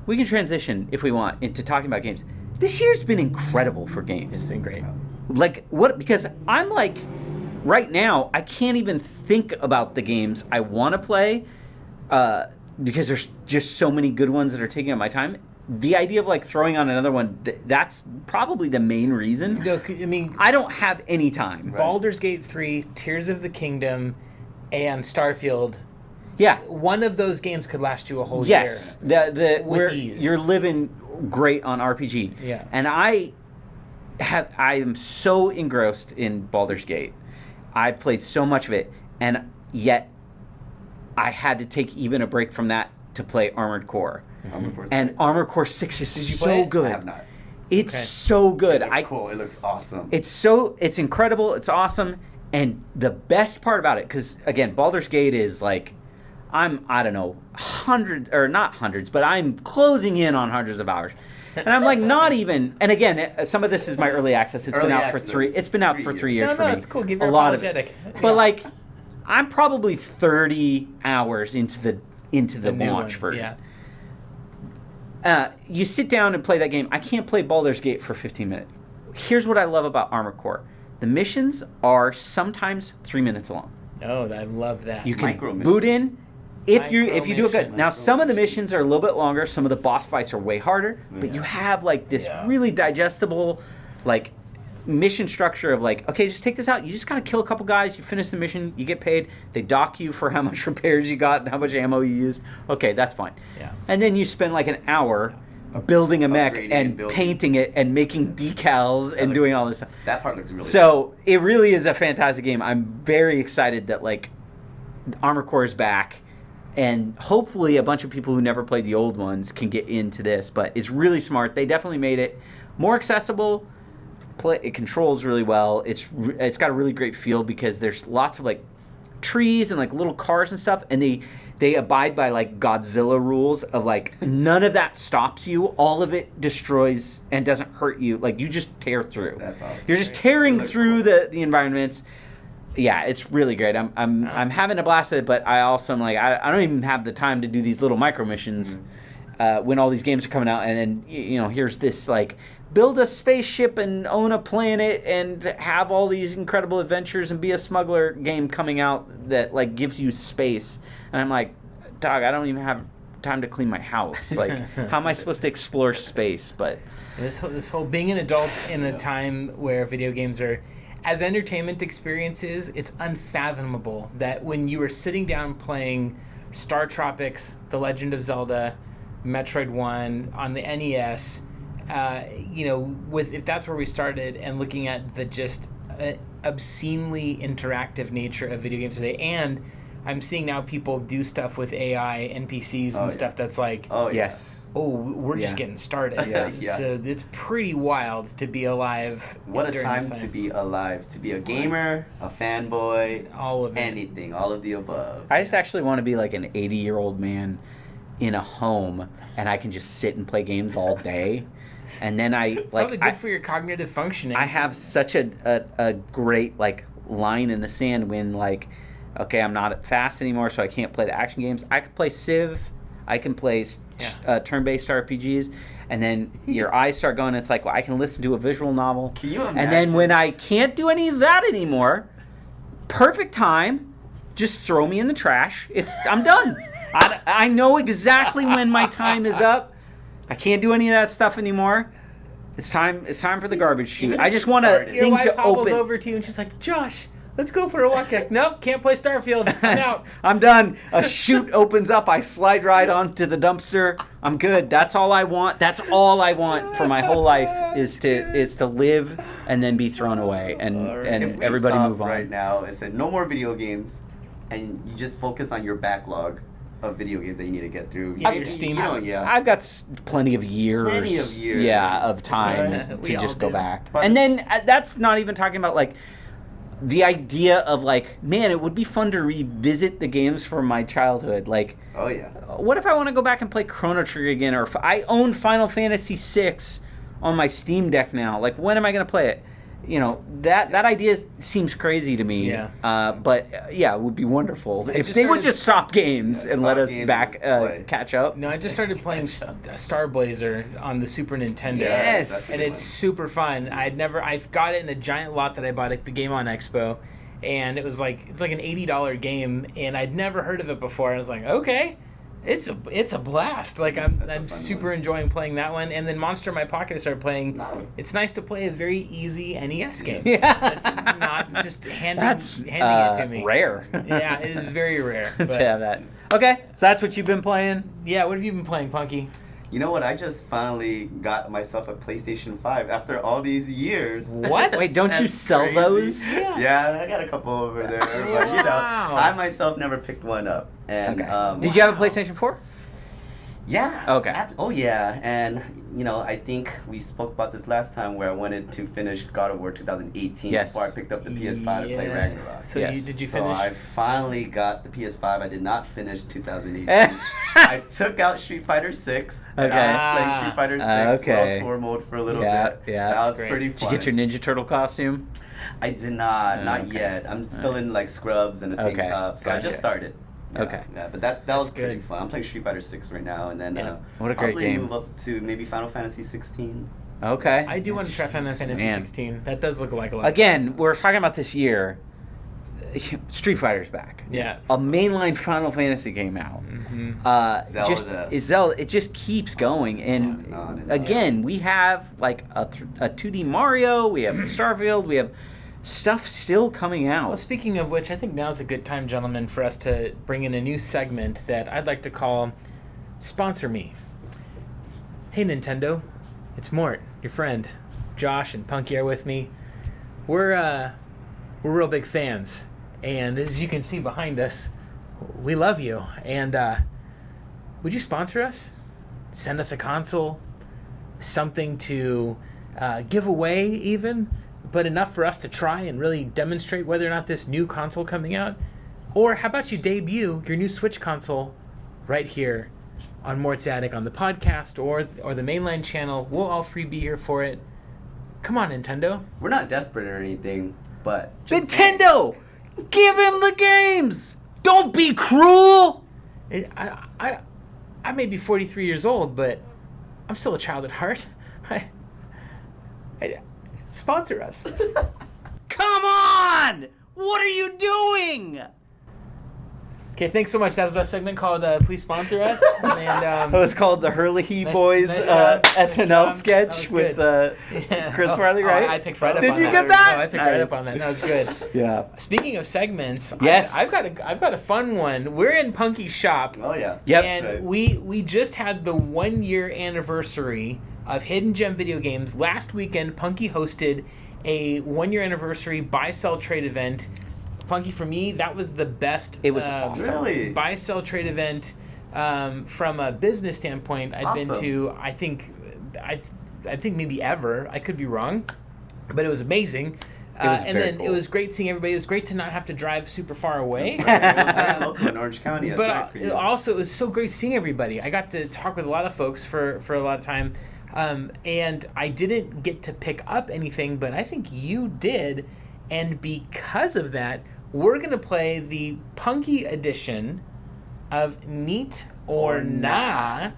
Speaker 1: We can transition if we want into talking about games. This year's been incredible for games.
Speaker 2: It's been great.
Speaker 1: Like what? Because I'm like, right now I can't even think about the games I want to play, because there's just so many good ones that are taking up my time. The idea of like throwing on another one, that's probably the main reason.
Speaker 2: No, I mean,
Speaker 1: I don't have any time.
Speaker 2: Baldur's Gate 3, Tears of the Kingdom, and Starfield.
Speaker 1: Yeah.
Speaker 2: One of those games could last you a whole
Speaker 1: year.
Speaker 2: With ease.
Speaker 1: You're living great on RPG.
Speaker 2: Yeah.
Speaker 1: And I am so engrossed in Baldur's Gate. I played so much of it, and yet I had to take even a break from that to play Armored Core. And Armored Core 6 is so good.
Speaker 3: I have not.
Speaker 1: It's so good.
Speaker 3: It looks cool. It looks awesome.
Speaker 1: It's incredible. It's awesome. And the best part about it, because again, Baldur's Gate is like, I don't know, hundreds, or not hundreds, but I'm closing in on hundreds of hours. And I'm like, not even, and again, some of this is my early access. It's been out for 3 years for me.
Speaker 2: No, it's cool. Give your
Speaker 1: a lot
Speaker 2: apologetic.
Speaker 1: But like, I'm probably 30 hours into the launch version.
Speaker 2: Yeah.
Speaker 1: You sit down and play that game. I can't play Baldur's Gate for 15 minutes. Here's what I love about Armored Core. The missions are sometimes 3 minutes long.
Speaker 2: Oh, I love that.
Speaker 1: You can boot in if you do it good. Now, some of the missions are a little bit longer. Some of the boss fights are way harder. But you have like this really digestible like mission structure of like, okay, just take this out. You just gotta kill a couple guys. You finish the mission. You get paid. They dock you for how much repairs you got and how much ammo you used. Okay, that's fine.
Speaker 2: Yeah.
Speaker 1: And then you spend like an hour building a mech and painting it and making decals and doing all this stuff.
Speaker 3: That part looks really
Speaker 1: So it really is a fantastic game. I'm very excited that like Armored Core is back, and hopefully a bunch of people who never played the old ones can get into this. But it's really smart. They definitely made it more accessible. It controls really well. It's got a really great feel because there's lots of like trees and like little cars and stuff, and they abide by like Godzilla rules of like none of that stops you. All of it destroys and doesn't hurt you. Like you just tear through.
Speaker 3: That's awesome.
Speaker 1: You're just tearing through
Speaker 3: cool.
Speaker 1: the environments. Yeah, it's really great. I'm having a blast with it, but I also am like I don't even have the time to do these little micro missions when all these games are coming out, and then here's this like build a spaceship and own a planet and have all these incredible adventures and be a smuggler game coming out that like gives you space, and I'm like, dog, I don't even have time to clean my house. Like, how am I supposed to explore space? But
Speaker 2: this whole being an adult in a time where video games are as entertainment experiences, it's unfathomable that when you were sitting down playing Star Tropics, The Legend of Zelda, Metroid 1 on the NES, if that's where we started, and looking at the just obscenely interactive nature of video games today, and I'm seeing now people do stuff with AI, NPCs, and stuff that's like, we're just getting started. So it's pretty wild to be alive.
Speaker 3: What a time to be alive, to be a gamer, a fanboy,
Speaker 2: all of it.
Speaker 3: Anything, all of the above.
Speaker 1: I just actually want to be like an 80-year-old man in a home, and I can just sit and play games all day. And then
Speaker 2: it's probably good for your cognitive functioning.
Speaker 1: I have such a great like line in the sand when like, okay, I'm not fast anymore, so I can't play the action games. I can play Civ, I can play turn-based RPGs, and then your eyes start going. It's like, well, I can listen to a visual novel.
Speaker 3: Can you imagine?
Speaker 1: And then when I can't do any of that anymore, perfect time, just throw me in the trash. I'm done. I know exactly when my time is up. I can't do any of that stuff anymore. It's time for the garbage chute. I just want a thing to open.
Speaker 2: Your wife hobbles over to you and she's like, Josh, let's go for a walk. Like, nope, can't play Starfield. I'm out.
Speaker 1: I'm done. A chute opens up. I slide right onto the dumpster. I'm good. That's all I want. That's all I want for my whole life is to live and then be thrown away and everybody move on.
Speaker 3: Right now, it said no more video games, and you just focus on your backlog of video games that you need to get through.
Speaker 2: Your Steam.
Speaker 1: I've got plenty of years. Yeah, of time to just go back. And then that's not even talking about like the idea of like, man, it would be fun to revisit the games from my childhood. Like, what if I want to go back and play Chrono Trigger again? Or if I own Final Fantasy VI on my Steam Deck now. Like, when am I going to play it? That idea seems crazy to me. But it would be wonderful if they would just stop games and let us back catch up.
Speaker 2: No, I just started playing Star Blazer on the Super Nintendo.
Speaker 1: Yes,
Speaker 2: and it's super fun. I've got it in a giant lot that I bought at the Game On Expo, and it's like an $80 game, and I'd never heard of it before. I was like, okay. It's a blast. Like I'm super enjoying playing that one, and then Monster in My Pocket I started playing. It's nice to play a very easy NES game. It's not just handing it to me.
Speaker 1: Rare.
Speaker 2: Yeah, it is very rare.
Speaker 1: To have that. Okay, so that's what you've been playing.
Speaker 2: Yeah, what have you been playing, Punky?
Speaker 3: You know what? I just finally got myself a PlayStation 5 after all these years.
Speaker 2: What?
Speaker 1: Wait, don't you sell
Speaker 3: crazy.
Speaker 1: those?
Speaker 3: Yeah, I got a couple over there. But, I myself never picked one up. And
Speaker 1: Did you have a PlayStation 4?
Speaker 3: Yeah.
Speaker 1: Okay.
Speaker 3: Oh, yeah. And, I think we spoke about this last time where I wanted to finish God of War 2018 before I picked up the PS5 to play Ragnarok.
Speaker 2: So did you finish?
Speaker 3: So I finally got the PS5. I did not finish 2018. I took out Street Fighter 6. And I was playing Street Fighter 6 World Tour mode for a little bit.
Speaker 1: Yeah,
Speaker 3: that was pretty fun.
Speaker 1: Did you get your Ninja Turtle costume?
Speaker 3: I did not yet. I'm still in like scrubs and a tank top. So I just started. Yeah, but that was pretty fun. I'm playing Street Fighter 6 right now, and then
Speaker 1: what a great
Speaker 3: probably
Speaker 1: game.
Speaker 3: move up to maybe Final Fantasy 16.
Speaker 1: Okay.
Speaker 2: I do want to try Final Fantasy 16. That does look like a lot.
Speaker 1: Again, we're talking about this year. Street Fighter's back.
Speaker 2: Yeah.
Speaker 1: A mainline Final Fantasy came out.
Speaker 3: Zelda.
Speaker 1: It just keeps going, and again, we have like a 2D Mario. We have Starfield. We have stuff still coming out.
Speaker 2: Well, speaking of which, I think now's a good time, gentlemen, for us to bring in a new segment that I'd like to call Sponsor Me. Hey, Nintendo. It's Mort, your friend. Josh and Punky are with me. We're real big fans. And as you can see behind us, we love you. And would you sponsor us? Send us a console? Something to give away, even? But enough for us to try and really demonstrate whether or not this new console coming out Or how about you debut your new Switch console right here on Mort's Attic on the podcast or the mainline channel? We'll all three be here for it. Come on, Nintendo.
Speaker 3: We're not desperate or anything, but just
Speaker 1: Nintendo, give him the games. Don't be cruel.
Speaker 2: I may be 43 years old, but I'm still a child at heart. Sponsor us.
Speaker 1: Come on! What are you doing?
Speaker 2: Okay, thanks so much. That was our segment called Please Sponsor Us. And,
Speaker 1: It was called the Hurley Boys
Speaker 2: nice job, nice
Speaker 1: SNL
Speaker 2: job. That
Speaker 1: sketch
Speaker 2: was
Speaker 1: with
Speaker 2: Yeah.
Speaker 1: Chris Farley, right?
Speaker 2: I picked right up
Speaker 1: Did
Speaker 2: on
Speaker 1: you
Speaker 2: that.
Speaker 1: get that?
Speaker 2: I picked right up on that. That was good.
Speaker 1: Yeah.
Speaker 2: Speaking of segments,
Speaker 1: Yes.
Speaker 2: I've got a fun one. We're in Punky's shop.
Speaker 3: Oh yeah.
Speaker 1: Yep.
Speaker 2: And
Speaker 3: right.
Speaker 2: we just had the 1 year anniversary of Hidden Gem video games. Last weekend, Punky hosted a 1 year anniversary buy sell trade event. Punky, for me, that was the best.
Speaker 1: It was awesome.
Speaker 3: Really?
Speaker 2: Buy sell trade event from a business standpoint. I'd been
Speaker 3: Awesome.
Speaker 2: to. I think maybe ever. I could be wrong, but it was amazing.
Speaker 1: It was
Speaker 2: and
Speaker 1: very
Speaker 2: then
Speaker 1: cool.
Speaker 2: it was great seeing everybody. It was great to not have to drive super far away.
Speaker 3: Very local in Orange County. That's
Speaker 2: But
Speaker 3: right for you.
Speaker 2: also, it was so great seeing everybody. I got to talk with a lot of folks for a lot of time. And I didn't get to pick up anything, but I think you did. And because of that, we're going to play the Punky edition of Neat or Nah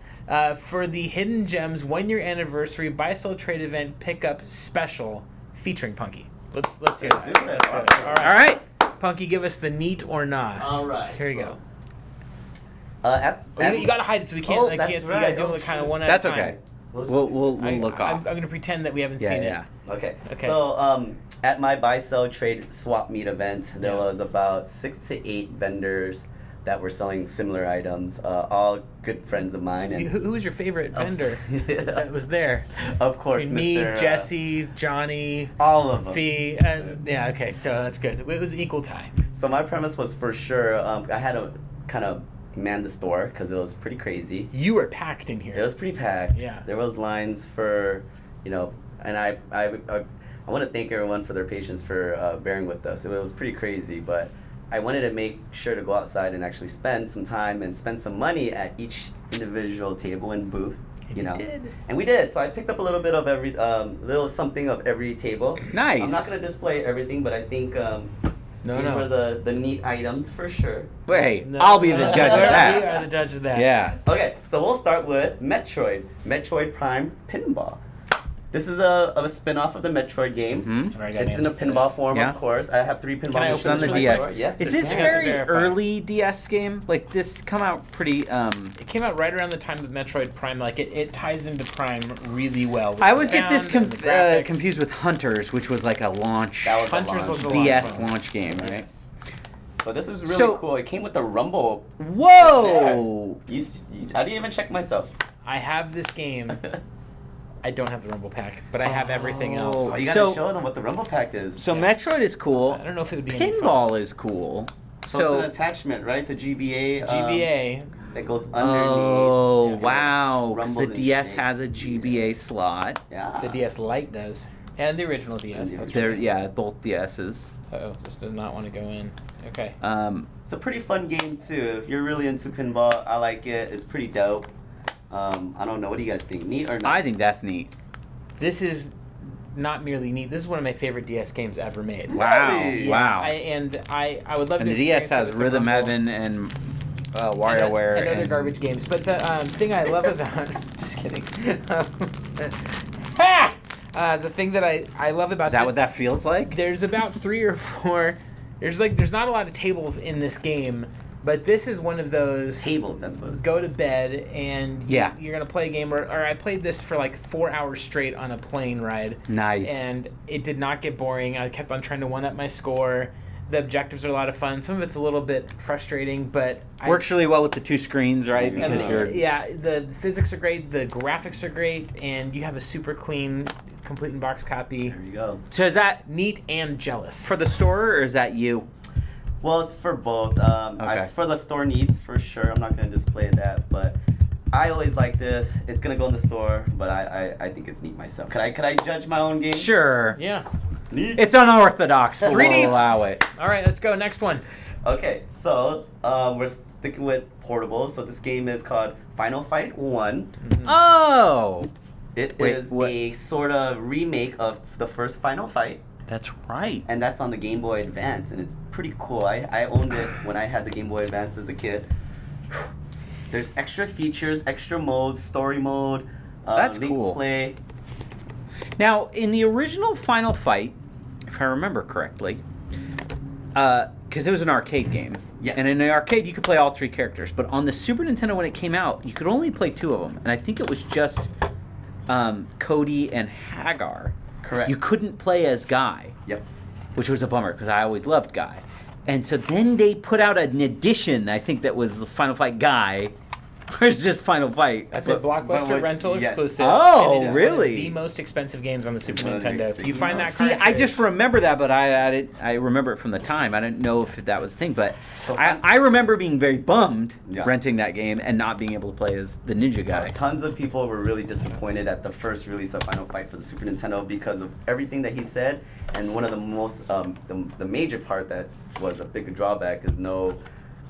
Speaker 2: for the Hidden Gems 1 year anniversary buy sell trade event pickup special featuring Punky. Let's hear
Speaker 3: Let's
Speaker 2: that.
Speaker 3: do it. Awesome.
Speaker 2: All right.
Speaker 1: All right.
Speaker 2: Punky, give us the Neat or Nah.
Speaker 3: All right.
Speaker 2: Here you go. You got to hide it so we can't.
Speaker 3: Oh,
Speaker 2: I
Speaker 3: that's
Speaker 2: can't see. You
Speaker 3: right.
Speaker 2: got to do
Speaker 3: Oh,
Speaker 2: it kind of
Speaker 3: shoot.
Speaker 2: one at
Speaker 1: That's
Speaker 2: a time.
Speaker 1: okay. We'll look
Speaker 2: I'm
Speaker 1: off.
Speaker 2: going to pretend that we haven't
Speaker 1: Yeah,
Speaker 2: seen
Speaker 1: yeah.
Speaker 3: Okay.
Speaker 2: Okay.
Speaker 3: So at my buy sell trade swap meet event, there
Speaker 2: Yeah.
Speaker 3: was about 6 to 8 vendors that were selling similar items. All good friends of mine.
Speaker 2: it.
Speaker 3: And
Speaker 2: Who was your favorite vendor that was there?
Speaker 3: of course,
Speaker 2: Me,
Speaker 3: Mr.
Speaker 2: Jesse, Johnny,
Speaker 3: all of them.
Speaker 2: Fee. Yeah, okay, so that's good. It was equal time.
Speaker 3: So my premise was for sure. I had to kind of man the store because it was pretty crazy.
Speaker 2: You were packed in here.
Speaker 3: It was pretty packed.
Speaker 2: Yeah.
Speaker 3: There was lines for, and I want to thank everyone for their patience for bearing with us. It was pretty crazy, but I wanted to make sure to go outside and actually spend some time and spend some money at each individual table and booth.
Speaker 2: And you did.
Speaker 3: And we did. So I picked up a little bit of every, little something of every table.
Speaker 1: Nice.
Speaker 3: I'm not going to display everything, but I think these
Speaker 2: No.
Speaker 3: were the neat items for sure.
Speaker 1: Wait,
Speaker 2: No.
Speaker 1: I'll be the judge of
Speaker 2: We
Speaker 1: that.
Speaker 2: are the judge of that.
Speaker 1: Yeah.
Speaker 3: Okay, so we'll start with Metroid Prime Pinball. This is a spin-off of the Metroid game.
Speaker 1: Hmm?
Speaker 2: All right, I got
Speaker 3: It's
Speaker 2: an
Speaker 3: in a
Speaker 2: answer for
Speaker 3: pinball
Speaker 2: this.
Speaker 3: form,
Speaker 1: Yeah.
Speaker 3: of course. I have 3 pinball
Speaker 2: Can I
Speaker 3: machines
Speaker 2: open
Speaker 1: On the
Speaker 2: this
Speaker 3: for
Speaker 1: DS.
Speaker 3: store. Yes,
Speaker 1: Is
Speaker 3: it's
Speaker 1: this
Speaker 2: I have to
Speaker 1: very
Speaker 2: verify.
Speaker 1: early DS game? Like this come out pretty
Speaker 2: It came out right around the time of Metroid Prime. Like it ties into Prime really well. with
Speaker 1: I
Speaker 2: the
Speaker 1: always get this
Speaker 2: sound and the graphics.
Speaker 1: confused with Hunters, which was like a launch
Speaker 3: That was a
Speaker 2: Hunters
Speaker 3: launch.
Speaker 2: was the
Speaker 1: DS
Speaker 2: launch one.
Speaker 1: launch game, right?
Speaker 2: Yes.
Speaker 3: So this is really
Speaker 1: So-
Speaker 3: cool. It came with the Rumble.
Speaker 1: Whoa!
Speaker 3: I didn't even check myself.
Speaker 2: I have this game. I don't have the Rumble Pack, but I have everything else.
Speaker 3: Oh, you gotta
Speaker 1: So-
Speaker 3: show them what the Rumble Pack is.
Speaker 1: So
Speaker 2: Yeah.
Speaker 1: Metroid is cool.
Speaker 2: I don't know if it would be any fun.
Speaker 1: Pinball is cool.
Speaker 3: So it's an attachment, right? It's a GBA.
Speaker 2: It's GBA.
Speaker 3: That goes underneath.
Speaker 1: Oh
Speaker 2: Yeah.
Speaker 1: wow! 'Cause
Speaker 3: Rumbles
Speaker 1: the
Speaker 3: and
Speaker 1: DS
Speaker 3: shakes.
Speaker 1: has a GBA slot.
Speaker 3: Yeah.
Speaker 2: The DS Lite does, and the original DS.
Speaker 3: And the
Speaker 2: That's
Speaker 1: There,
Speaker 2: right.
Speaker 1: yeah, both DSs.
Speaker 2: Oh, this does not want to go in. Okay.
Speaker 3: It's a pretty fun game too. If you're really into pinball, I like it. It's pretty dope. I don't know. What do you guys think? Neat or not?
Speaker 1: I think that's neat.
Speaker 2: This is not merely neat. This is one of my favorite DS games ever made.
Speaker 1: Wow!
Speaker 3: Really?
Speaker 1: Wow!
Speaker 2: I would love
Speaker 1: And
Speaker 2: to
Speaker 1: the DS
Speaker 2: experience it
Speaker 1: has
Speaker 2: with the
Speaker 1: Rhythm
Speaker 2: Rumble.
Speaker 1: Heaven and
Speaker 2: And
Speaker 1: WarioWare
Speaker 2: other garbage games. But the thing I love about just kidding. The thing that I love about
Speaker 1: Is that
Speaker 2: this,
Speaker 1: what that feels like?
Speaker 2: there's about 3 or 4. There's not a lot of tables in this game, but this is one of those.
Speaker 3: Tables. That's what it's.
Speaker 2: Go to bed and
Speaker 1: Yeah.
Speaker 2: you're gonna play a game. Or I played this for like 4 hours straight on a plane ride.
Speaker 1: Nice.
Speaker 2: And it did not get boring. I kept on trying to one up my score. The objectives are a lot of fun. Some of it's a little bit frustrating, but
Speaker 1: Works really well with the 2 screens, right?
Speaker 3: And
Speaker 1: Because you're
Speaker 2: the physics are great, the graphics are great, and you have a super clean, complete in box copy.
Speaker 3: There you go.
Speaker 1: So is that
Speaker 2: Neat and jealous.
Speaker 1: for the store or is that you?
Speaker 3: Well, it's for both.
Speaker 1: Okay.
Speaker 3: For the store needs, for sure. I'm not going to display that, but I always like this. It's going to go in the store, but I think it's neat myself. Could I judge my own game?
Speaker 1: Sure.
Speaker 2: Yeah.
Speaker 3: Neat.
Speaker 1: It's unorthodox, but
Speaker 2: 3
Speaker 1: we'll
Speaker 2: neats.
Speaker 1: allow it.
Speaker 2: All right, let's go. Next one.
Speaker 3: Okay, so we're sticking with portable. So this game is called Final Fight 1.
Speaker 1: Mm-hmm. Oh!
Speaker 3: It is a sort of remake of the first Final Fight.
Speaker 1: That's right.
Speaker 3: And that's on the Game Boy Advance, and it's pretty cool. I owned it when I had the Game Boy Advance as a kid. There's extra features, extra modes, story mode,
Speaker 1: that's
Speaker 3: link
Speaker 1: cool.
Speaker 3: play.
Speaker 1: Now, in the original Final Fight, if I remember correctly, because it was an arcade game.
Speaker 3: Yes.
Speaker 1: And in the arcade, you could play all 3 characters. But on the Super Nintendo, when it came out, you could only play 2 of them. And I think it was just Cody and Hagar.
Speaker 3: Correct.
Speaker 1: You couldn't play as Guy.
Speaker 3: Yep.
Speaker 1: Which was a bummer, because I always loved Guy. And so then they put out an edition, I think that was Final Fight Guy. Or it's just Final Fight.
Speaker 2: That's a Blockbuster rental exclusive.
Speaker 1: Oh,
Speaker 2: and it is
Speaker 1: really?
Speaker 2: One of the most expensive games on the Super Nintendo. If you find that
Speaker 1: See, I
Speaker 2: cartridge-
Speaker 1: just remember that, but I remember it from the time. I didn't know if that was a thing, but I remember being very bummed renting that game and not being able to play as the ninja guy.
Speaker 3: Tons of people were really disappointed at the first release of Final Fight for the Super Nintendo because of everything that he said, and one of the most the major part that was a big drawback is no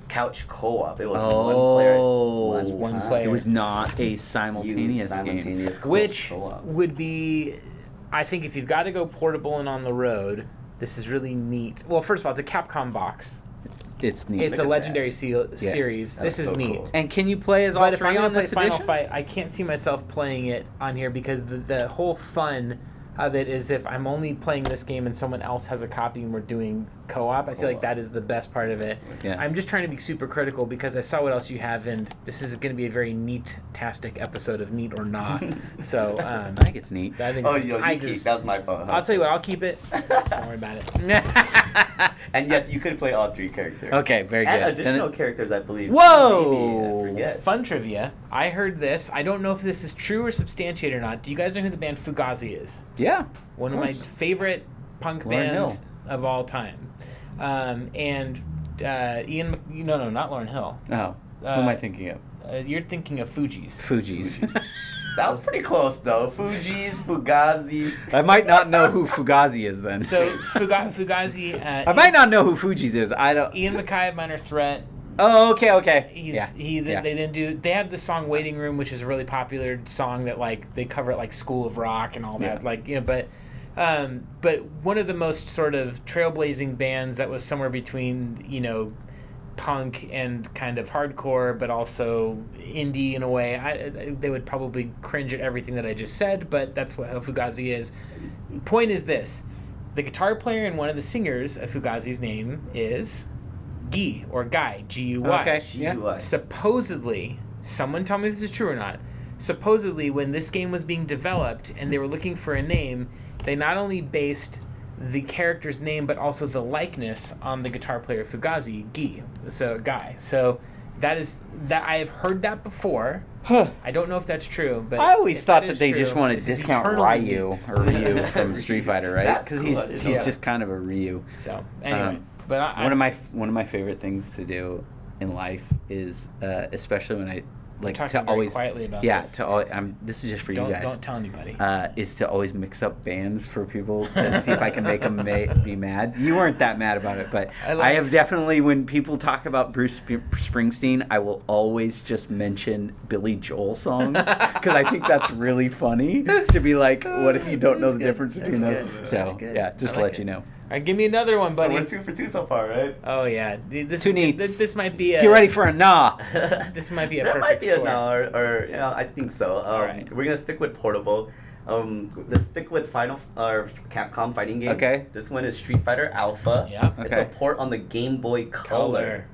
Speaker 3: couch co-op. It was one player.
Speaker 1: It was not a simultaneous game.
Speaker 2: Which
Speaker 3: co-op.
Speaker 2: would be, I think, if you've got to go portable and on the road, this is really neat. Well, first of all, it's a Capcom box.
Speaker 1: It's neat.
Speaker 2: It's a legendary series.
Speaker 3: That's
Speaker 2: this is
Speaker 3: so
Speaker 2: neat.
Speaker 3: cool.
Speaker 1: And can you play as all
Speaker 2: But if
Speaker 1: 3
Speaker 2: I'm
Speaker 1: on
Speaker 2: going to
Speaker 1: this
Speaker 2: play Final
Speaker 1: edition?
Speaker 2: Fight, I can't see myself playing it on here because the whole fun of it is if I'm only playing this game and someone else has a copy and we're doing co-op, I feel like that is the best part of it.
Speaker 1: Yeah.
Speaker 2: I'm just trying to be super critical because I saw what else you have, and this is going to be a very neat-tastic episode of Neat or Not. So
Speaker 1: I think it's neat.
Speaker 2: I think
Speaker 3: that was my fault. Huh?
Speaker 2: I'll tell you what, I'll keep it. Don't worry about it.
Speaker 3: And yes, you could play all 3 characters.
Speaker 1: Okay, very good.
Speaker 3: And additional characters, I believe.
Speaker 1: Whoa!
Speaker 3: Maybe, I forget.
Speaker 2: Fun trivia. I heard this. I don't know if this is true or substantiated or not. Do you guys know who the band Fugazi is?
Speaker 1: Yeah.
Speaker 2: One of my favorite punk
Speaker 1: Lauryn
Speaker 2: bands of all time. And no, not Lauryn Hill.
Speaker 1: Oh. Who am I thinking of?
Speaker 2: You're thinking of Fugees.
Speaker 1: Fugees.
Speaker 3: That was pretty close, though. Fugees, Fugazi.
Speaker 1: I might not know who Fugazi is then.
Speaker 2: So Fugazi.
Speaker 1: I might not know who Fugees is. I don't.
Speaker 2: Ian MacKaye of Minor Threat.
Speaker 1: Oh, okay.
Speaker 2: They didn't do. They have the song "Waiting Room," which is a really popular song that like they cover at like School of Rock and all that. Like but one of the most sort of trailblazing bands that was somewhere between punk and kind of hardcore, but also indie in a way. They would probably cringe at everything that I just said, but that's how Fugazi is. Point is this: the guitar player and one of the singers of Fugazi's name is Guy or Guy, G-U-Y.
Speaker 1: Okay, yeah.
Speaker 2: Supposedly, someone tell me if this is true or not. Supposedly, when this game was being developed and they were looking for a name, they not only based the character's name but also the likeness on the guitar player Fugazi, Guy. So that I have heard that before. I don't know if that's true, but
Speaker 1: I always thought that they
Speaker 2: true,
Speaker 1: just want to
Speaker 2: this is
Speaker 1: discount
Speaker 2: eternally
Speaker 1: Ryu
Speaker 2: neat.
Speaker 1: or Ryu from Street Fighter, right?
Speaker 3: That's
Speaker 1: Because
Speaker 3: cool.
Speaker 1: he's just kind of a Ryu.
Speaker 2: So anyway, but
Speaker 1: one of my favorite things to do in life is, especially when I like
Speaker 2: talking
Speaker 1: to
Speaker 2: very
Speaker 1: always
Speaker 2: quietly about
Speaker 1: yeah
Speaker 2: this.
Speaker 1: to always, this is just for you guys.
Speaker 2: Don't tell anybody.
Speaker 1: Is to always mix up bands for people to see if I can make them be mad. You weren't that mad about it, but I have definitely, when people talk about Bruce Springsteen, I will always just mention Billy Joel songs because I think that's really funny to be like, what if you don't know the difference between those? So yeah, just to let you know.
Speaker 2: All right, give me another one, buddy.
Speaker 3: So we're 2 for 2 so far, right?
Speaker 2: Oh yeah, this might be.
Speaker 1: Get ready for a nah.
Speaker 2: This might be a
Speaker 3: That
Speaker 2: perfect
Speaker 3: might be a
Speaker 2: score.
Speaker 3: no, or yeah, I think so.
Speaker 2: Alright.
Speaker 3: We're gonna stick with portable. Let's stick with Capcom fighting games.
Speaker 1: Okay.
Speaker 3: This one is Street Fighter Alpha.
Speaker 2: Yeah.
Speaker 3: It's
Speaker 1: Okay.
Speaker 3: a port on the Game Boy Color.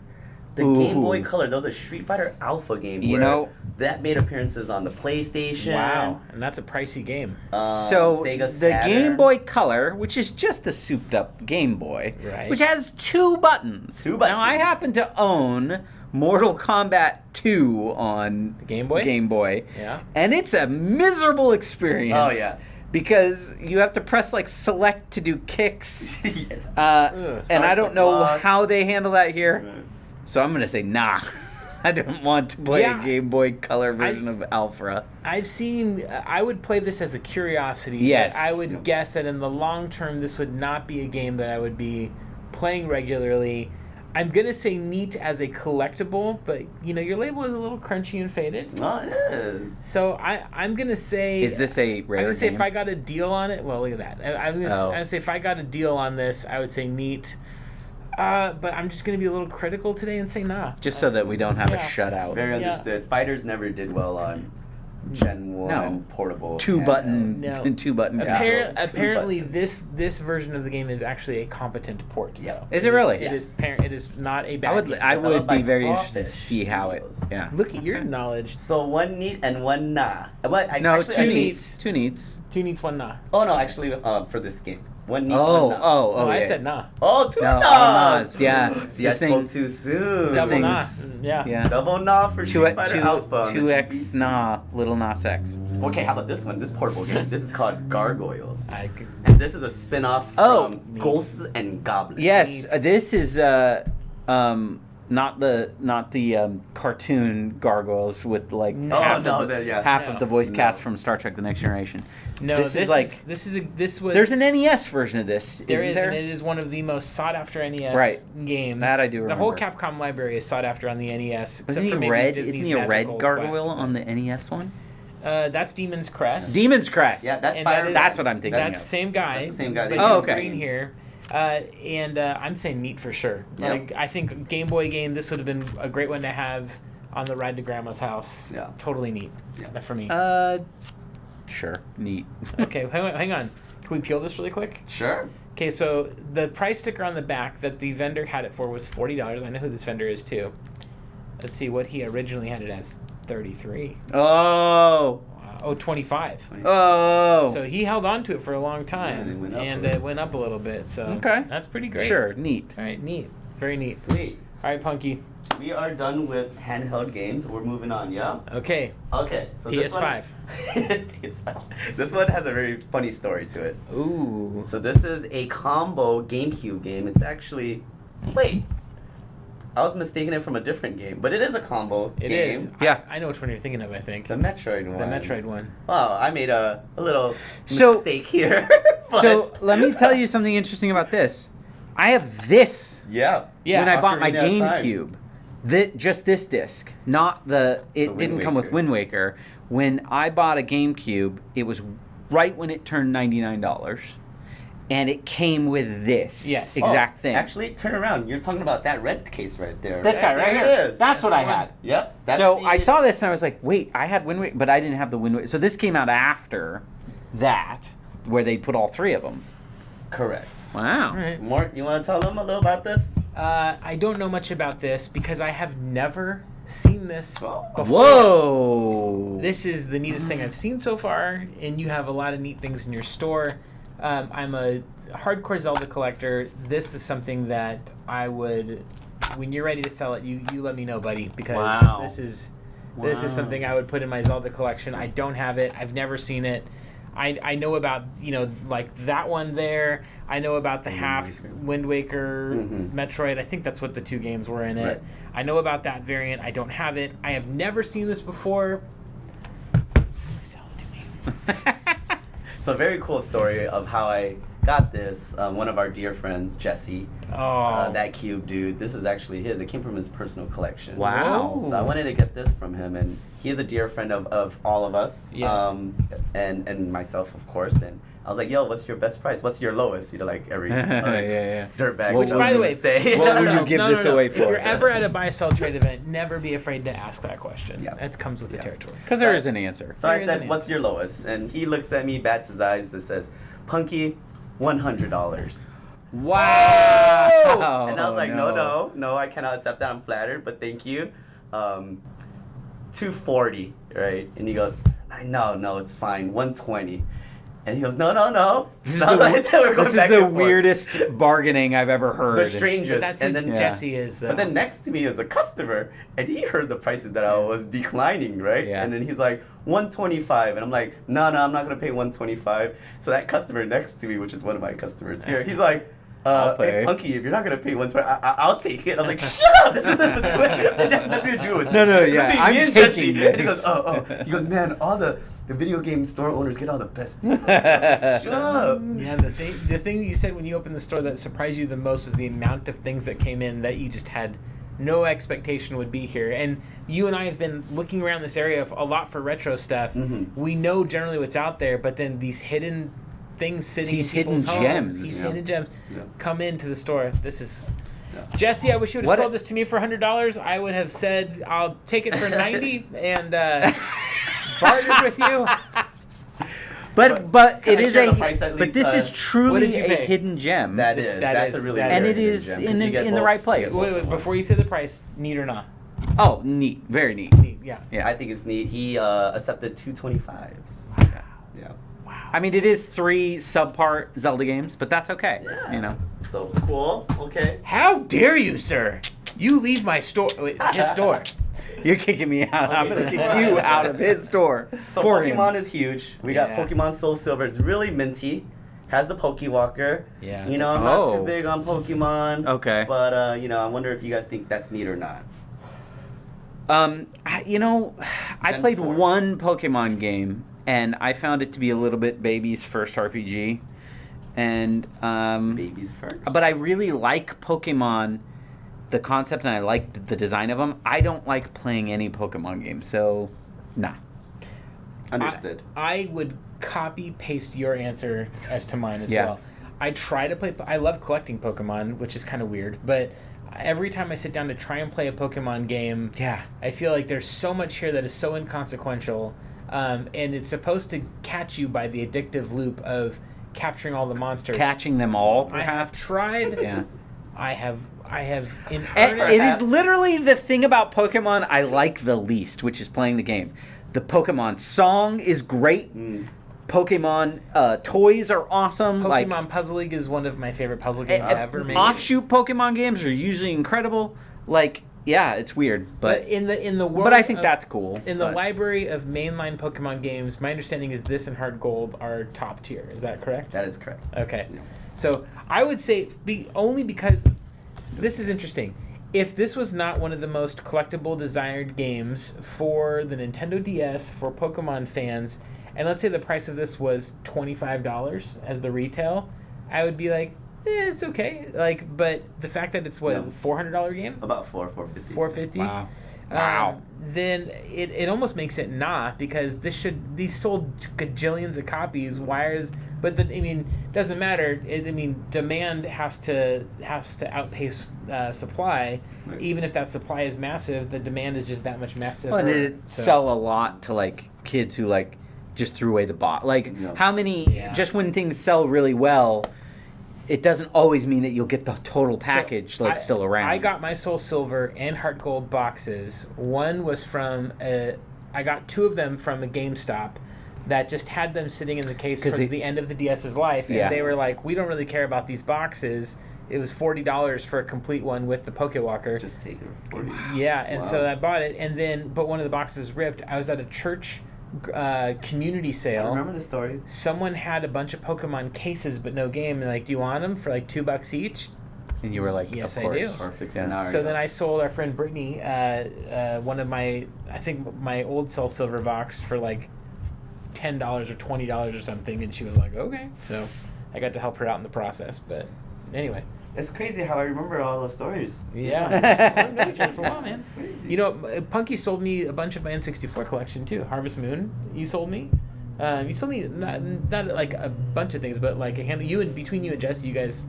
Speaker 3: The
Speaker 1: Ooh.
Speaker 3: Game Boy Color. That was a Street Fighter Alpha game.
Speaker 1: You
Speaker 3: where
Speaker 1: know-
Speaker 3: that made appearances on the PlayStation.
Speaker 2: Wow, and that's a pricey game.
Speaker 1: So
Speaker 3: Sega
Speaker 1: the
Speaker 3: Saturn.
Speaker 1: Game Boy Color, which is just a souped-up Game Boy,
Speaker 2: Right.
Speaker 1: which has 2 buttons.
Speaker 3: 2 buttons.
Speaker 1: Now I happen to own Mortal Kombat 2 on
Speaker 2: The Game Boy?
Speaker 1: Game Boy,
Speaker 2: Yeah.
Speaker 1: and it's a miserable experience.
Speaker 3: Oh, yeah.
Speaker 1: Because you have to press like select to do kicks,
Speaker 3: Yes.
Speaker 1: and I don't know
Speaker 3: block.
Speaker 1: how they handle that here. So I'm gonna say nah. I don't want to play a Game Boy Color version of Alpha.
Speaker 2: I've seen. I would play this as a curiosity.
Speaker 1: Yes.
Speaker 2: But I would guess that in the long term, this would not be a game that I would be playing regularly. I'm going to say neat as a collectible, but, your label is a little crunchy and faded.
Speaker 3: Oh, it is.
Speaker 2: So I'm going to say...
Speaker 1: Is this a rare
Speaker 2: I'm going to say
Speaker 1: game?
Speaker 2: if I got a deal on it... Well, look at that. I'm going to say if I got a deal on this, I would say neat. But I'm just going to be a little critical today and say nah.
Speaker 1: Just so that we don't have a shutout.
Speaker 3: Very understood. Fighters never did well on Gen 1 portable.
Speaker 1: Two button.
Speaker 2: Apparently, this version of the game is actually a competent port.
Speaker 3: Yeah.
Speaker 1: Is it really?
Speaker 2: It is not a bad game.
Speaker 1: I would be very interested to see how it. Yeah.
Speaker 2: Look at your knowledge.
Speaker 3: So one neat and one nah.
Speaker 1: Two neats. Two neats.
Speaker 2: Two neats, one nah.
Speaker 3: Oh no, actually, for this game. One neat,
Speaker 1: one
Speaker 3: nah.
Speaker 1: Oh,
Speaker 2: I said nah.
Speaker 3: Oh, two
Speaker 1: no,
Speaker 3: nahs.
Speaker 1: Yeah.
Speaker 3: See, I spoke too soon.
Speaker 2: Double nah. Yeah.
Speaker 3: Double nah for Street Fighter Alpha.
Speaker 1: 2x nah, little Nas X.
Speaker 3: Okay, how about this one? This portable game. This is called Gargoyles. And this is a spin-off from Ghosts and Goblins.
Speaker 1: Yes, this is not the cartoon gargoyles with like half of the voice cast from Star Trek: The Next Generation.
Speaker 2: No, this was.
Speaker 1: There's an NES version of this.
Speaker 2: There is,
Speaker 1: there?
Speaker 2: and it is one of the most sought after NES games.
Speaker 1: That I do remember.
Speaker 2: The whole Capcom library is sought after on the NES.
Speaker 1: Isn't he a red gargoyle on the NES one?
Speaker 2: That's Demon's Crest.
Speaker 1: Demon's Crest.
Speaker 3: Yeah, that's
Speaker 1: Fire. That's what I'm thinking.
Speaker 2: That's the same guy.
Speaker 3: That's the same guy.
Speaker 2: But he's green here. I'm saying neat for sure.
Speaker 3: Yeah.
Speaker 2: Like I think Game Boy game, this would have been a great one to have on the ride to Grandma's house.
Speaker 3: Yeah,
Speaker 2: totally neat.
Speaker 3: Yeah.
Speaker 2: For me.
Speaker 1: Sure, neat.
Speaker 2: Okay, hang on. Can we peel this really quick?
Speaker 3: Sure.
Speaker 2: Okay, so the price sticker on the back that the vendor had it for was $40. I know who this vendor is too. Let's see what he originally had it as. $33.
Speaker 1: Oh.
Speaker 2: Oh, 25.
Speaker 1: Oh.
Speaker 2: So he held on to it for a long time, it went up a little bit. So that's pretty great.
Speaker 1: Sure, neat.
Speaker 2: All right, neat. Very neat.
Speaker 3: Sweet.
Speaker 2: All right, Punky.
Speaker 3: We are done with handheld games. We're moving on, yeah?
Speaker 2: Okay.
Speaker 3: So
Speaker 2: PS5.
Speaker 3: This one has a very funny story to it.
Speaker 2: Ooh.
Speaker 3: So this is a combo GameCube game. It's actually... Wait. I was mistaking it from a different game, but it is a combo game. It is.
Speaker 1: Yeah.
Speaker 2: I know which one you're thinking of, I think.
Speaker 3: The Metroid one.
Speaker 2: The Metroid one.
Speaker 3: Wow, I made a little mistake here.
Speaker 1: So let me tell you something interesting about this. I have this.
Speaker 3: Yeah.
Speaker 1: When I bought my GameCube. Just this disc, not it didn't come with Wind Waker. When I bought a GameCube, it was right when it turned $99. And it came with this exact thing.
Speaker 3: Actually, turn around. You're talking about that red case right there.
Speaker 1: This guy right here. It is. That's what I had.
Speaker 3: Yep.
Speaker 1: I saw this and I was like, wait, I had Wind Waker, but I didn't have the Wind Waker. So this came out after that, where they put all three of them.
Speaker 3: Correct.
Speaker 1: Wow.
Speaker 2: All right.
Speaker 3: Mort, you want to tell them a little about this?
Speaker 2: I don't know much about this because I have never seen this before.
Speaker 1: Whoa.
Speaker 2: This is the neatest thing I've seen so far, and you have a lot of neat things in your store. I'm a hardcore Zelda collector. This is something that I would, when you're ready to sell it, you let me know, buddy, because this is something I would put in my Zelda collection. I don't have it. I've never seen it. I know about, like that one there. I know about the Wind Waker, Metroid. I think that's what the two games were in it.
Speaker 3: Right.
Speaker 2: I know about that variant. I don't have it. I have never seen this before. Sell it to me.
Speaker 3: So, a very cool story of how I got this. One of our dear friends, Jesse, that cube dude, this is actually his. It came from his personal collection.
Speaker 1: Wow.
Speaker 3: So I wanted to get this from him, and he is a dear friend of all of us,
Speaker 2: yes.
Speaker 3: And myself, of course. And I was like, yo, what's your best price? What's your lowest? Like every dirtbag.
Speaker 2: Which, by the way,
Speaker 1: what would you give this away for?
Speaker 2: If you're ever at a buy-sell trade event, never be afraid to ask that question.
Speaker 3: Yeah.
Speaker 2: That comes with the territory.
Speaker 1: Because there is an answer.
Speaker 3: So I said, what's your lowest? And he looks at me, bats his eyes, and says, Punky, $100.
Speaker 1: Wow!
Speaker 3: And I was like, no, I cannot accept that. I'm flattered, but thank you. $240, right? And he goes, no, it's fine. $120. And he goes, no.
Speaker 1: This is the weirdest bargaining I've ever heard.
Speaker 3: The strangest.
Speaker 2: But that's who Jesse is, though.
Speaker 3: But then next to me is a customer, and he heard the prices that I was declining, right?
Speaker 1: Yeah.
Speaker 3: And then he's like, $125. And I'm like, no, I'm not going to pay $125. So that customer next to me, which is one of my customers here, he's like, hey, Punky, if you're not going to pay $125, I'll take it. I was like, shut up! This isn't between. It has nothing to do with this.
Speaker 1: No, yeah, I'm taking this.
Speaker 3: He goes, He goes, man, all the the video game store owners get all the best deals. Shut up.
Speaker 2: Yeah, the thing that you said when you opened the store that surprised you the most was the amount of things that came in that you just had no expectation would be here. And you and I have been looking around this area a lot for retro stuff. Mm-hmm. We know generally what's out there, but then these hidden things sitting in people's homes, these hidden gems, come into the store. This is... Jesse, I wish you would have sold this to me for $100. I would have said, I'll take it for $90 and bartered with you.
Speaker 1: But it is but this is truly a hidden gem.
Speaker 3: That's a really
Speaker 1: and it is in the right place.
Speaker 2: Wait, before you say the price, neat or not?
Speaker 1: Oh, neat, very neat.
Speaker 2: Neat, yeah.
Speaker 3: I think it's neat. He accepted $225. Yeah.
Speaker 2: Wow.
Speaker 1: I mean, it is 3 subpart Zelda games, but that's okay.
Speaker 3: Yeah.
Speaker 1: You know.
Speaker 3: So cool. Okay.
Speaker 2: How dare you, sir? You leave my store, his store.
Speaker 1: You're kicking me out. I'm going to kick you out of his store.
Speaker 3: So Pokemon is huge. We got Pokemon Soul Silver. It's really minty. Has the Pokewalker.
Speaker 2: Yeah.
Speaker 3: You know, I'm not too big on Pokemon.
Speaker 1: Okay.
Speaker 3: But, I wonder if you guys think that's neat or not.
Speaker 1: I played one Pokemon game, and I found it to be a little bit baby's first RPG. And
Speaker 3: baby's first?
Speaker 1: But I really like Pokemon, the concept, and I like the design of them. I don't like playing any Pokemon games, so nah.
Speaker 3: Understood.
Speaker 2: I would copy-paste your answer as to mine as well. I try to play... I love collecting Pokemon, which is kind of weird, but every time I sit down to try and play a Pokemon game, I feel like there's so much here that is so inconsequential, and it's supposed to catch you by the addictive loop of capturing all the monsters.
Speaker 1: Catching them all, perhaps?
Speaker 2: I have tried.
Speaker 1: Yeah.
Speaker 2: I have in
Speaker 1: earnest. It is literally the thing about Pokemon I like the least, which is playing the game. The Pokemon song is great. Pokemon toys are awesome.
Speaker 2: Pokemon Puzzle League is one of my favorite puzzle games ever made.
Speaker 1: Offshoot Pokemon games are usually incredible. It's weird, but
Speaker 2: in the world.
Speaker 1: But I think that's cool.
Speaker 2: In the library of mainline Pokemon games, my understanding is this and Heart Gold are top tier. Is that correct?
Speaker 3: That is correct.
Speaker 2: Okay, so I would say only because this is interesting. If this was not one of the most collectible, desired games for the Nintendo DS for Pokemon fans, and let's say the price of this was $25 as the retail, I would be like, it's okay. But the fact that it's $400 game?
Speaker 3: About $450.
Speaker 2: $450. Wow. Then it almost makes it because these sold gajillions of copies. Doesn't matter. Demand has to outpace supply. Right. Even if that supply is massive, the demand is just that much massive.
Speaker 1: Well, and it sell a lot to kids who just threw away the box. How many? Just when things sell really well, it doesn't always mean that you'll get the total package still around.
Speaker 2: I got my Soul Silver and Heart Gold boxes. One was from I got 2 of them from a GameStop that just had them sitting in the case towards the end of the DS's life, and they were like, we don't really care about these boxes. It was $40 for a complete one with the Pokewalker.
Speaker 3: Just take it. $40.
Speaker 2: Yeah, and so I bought it, but one of the boxes ripped. I was at a church community sale.
Speaker 3: I remember the story.
Speaker 2: Someone had a bunch of Pokemon cases but no game, and do you want them for $2 each?
Speaker 1: And you were like,
Speaker 2: yes,
Speaker 1: of course.
Speaker 2: I do.
Speaker 3: Perfect scenario.
Speaker 2: So then I sold our friend Brittany one of my old Soul Silver box for $10 or $20 or something, and she was like, okay. So I got to help her out in the process. But anyway.
Speaker 3: It's crazy how I remember all those stories.
Speaker 2: Yeah. I've known each other for a while, man.
Speaker 3: It's crazy.
Speaker 2: You know, Punky sold me a bunch of my N64 collection too. Harvest Moon, you sold me. You sold me not a bunch of things, but a handle. Between you and Jesse, you guys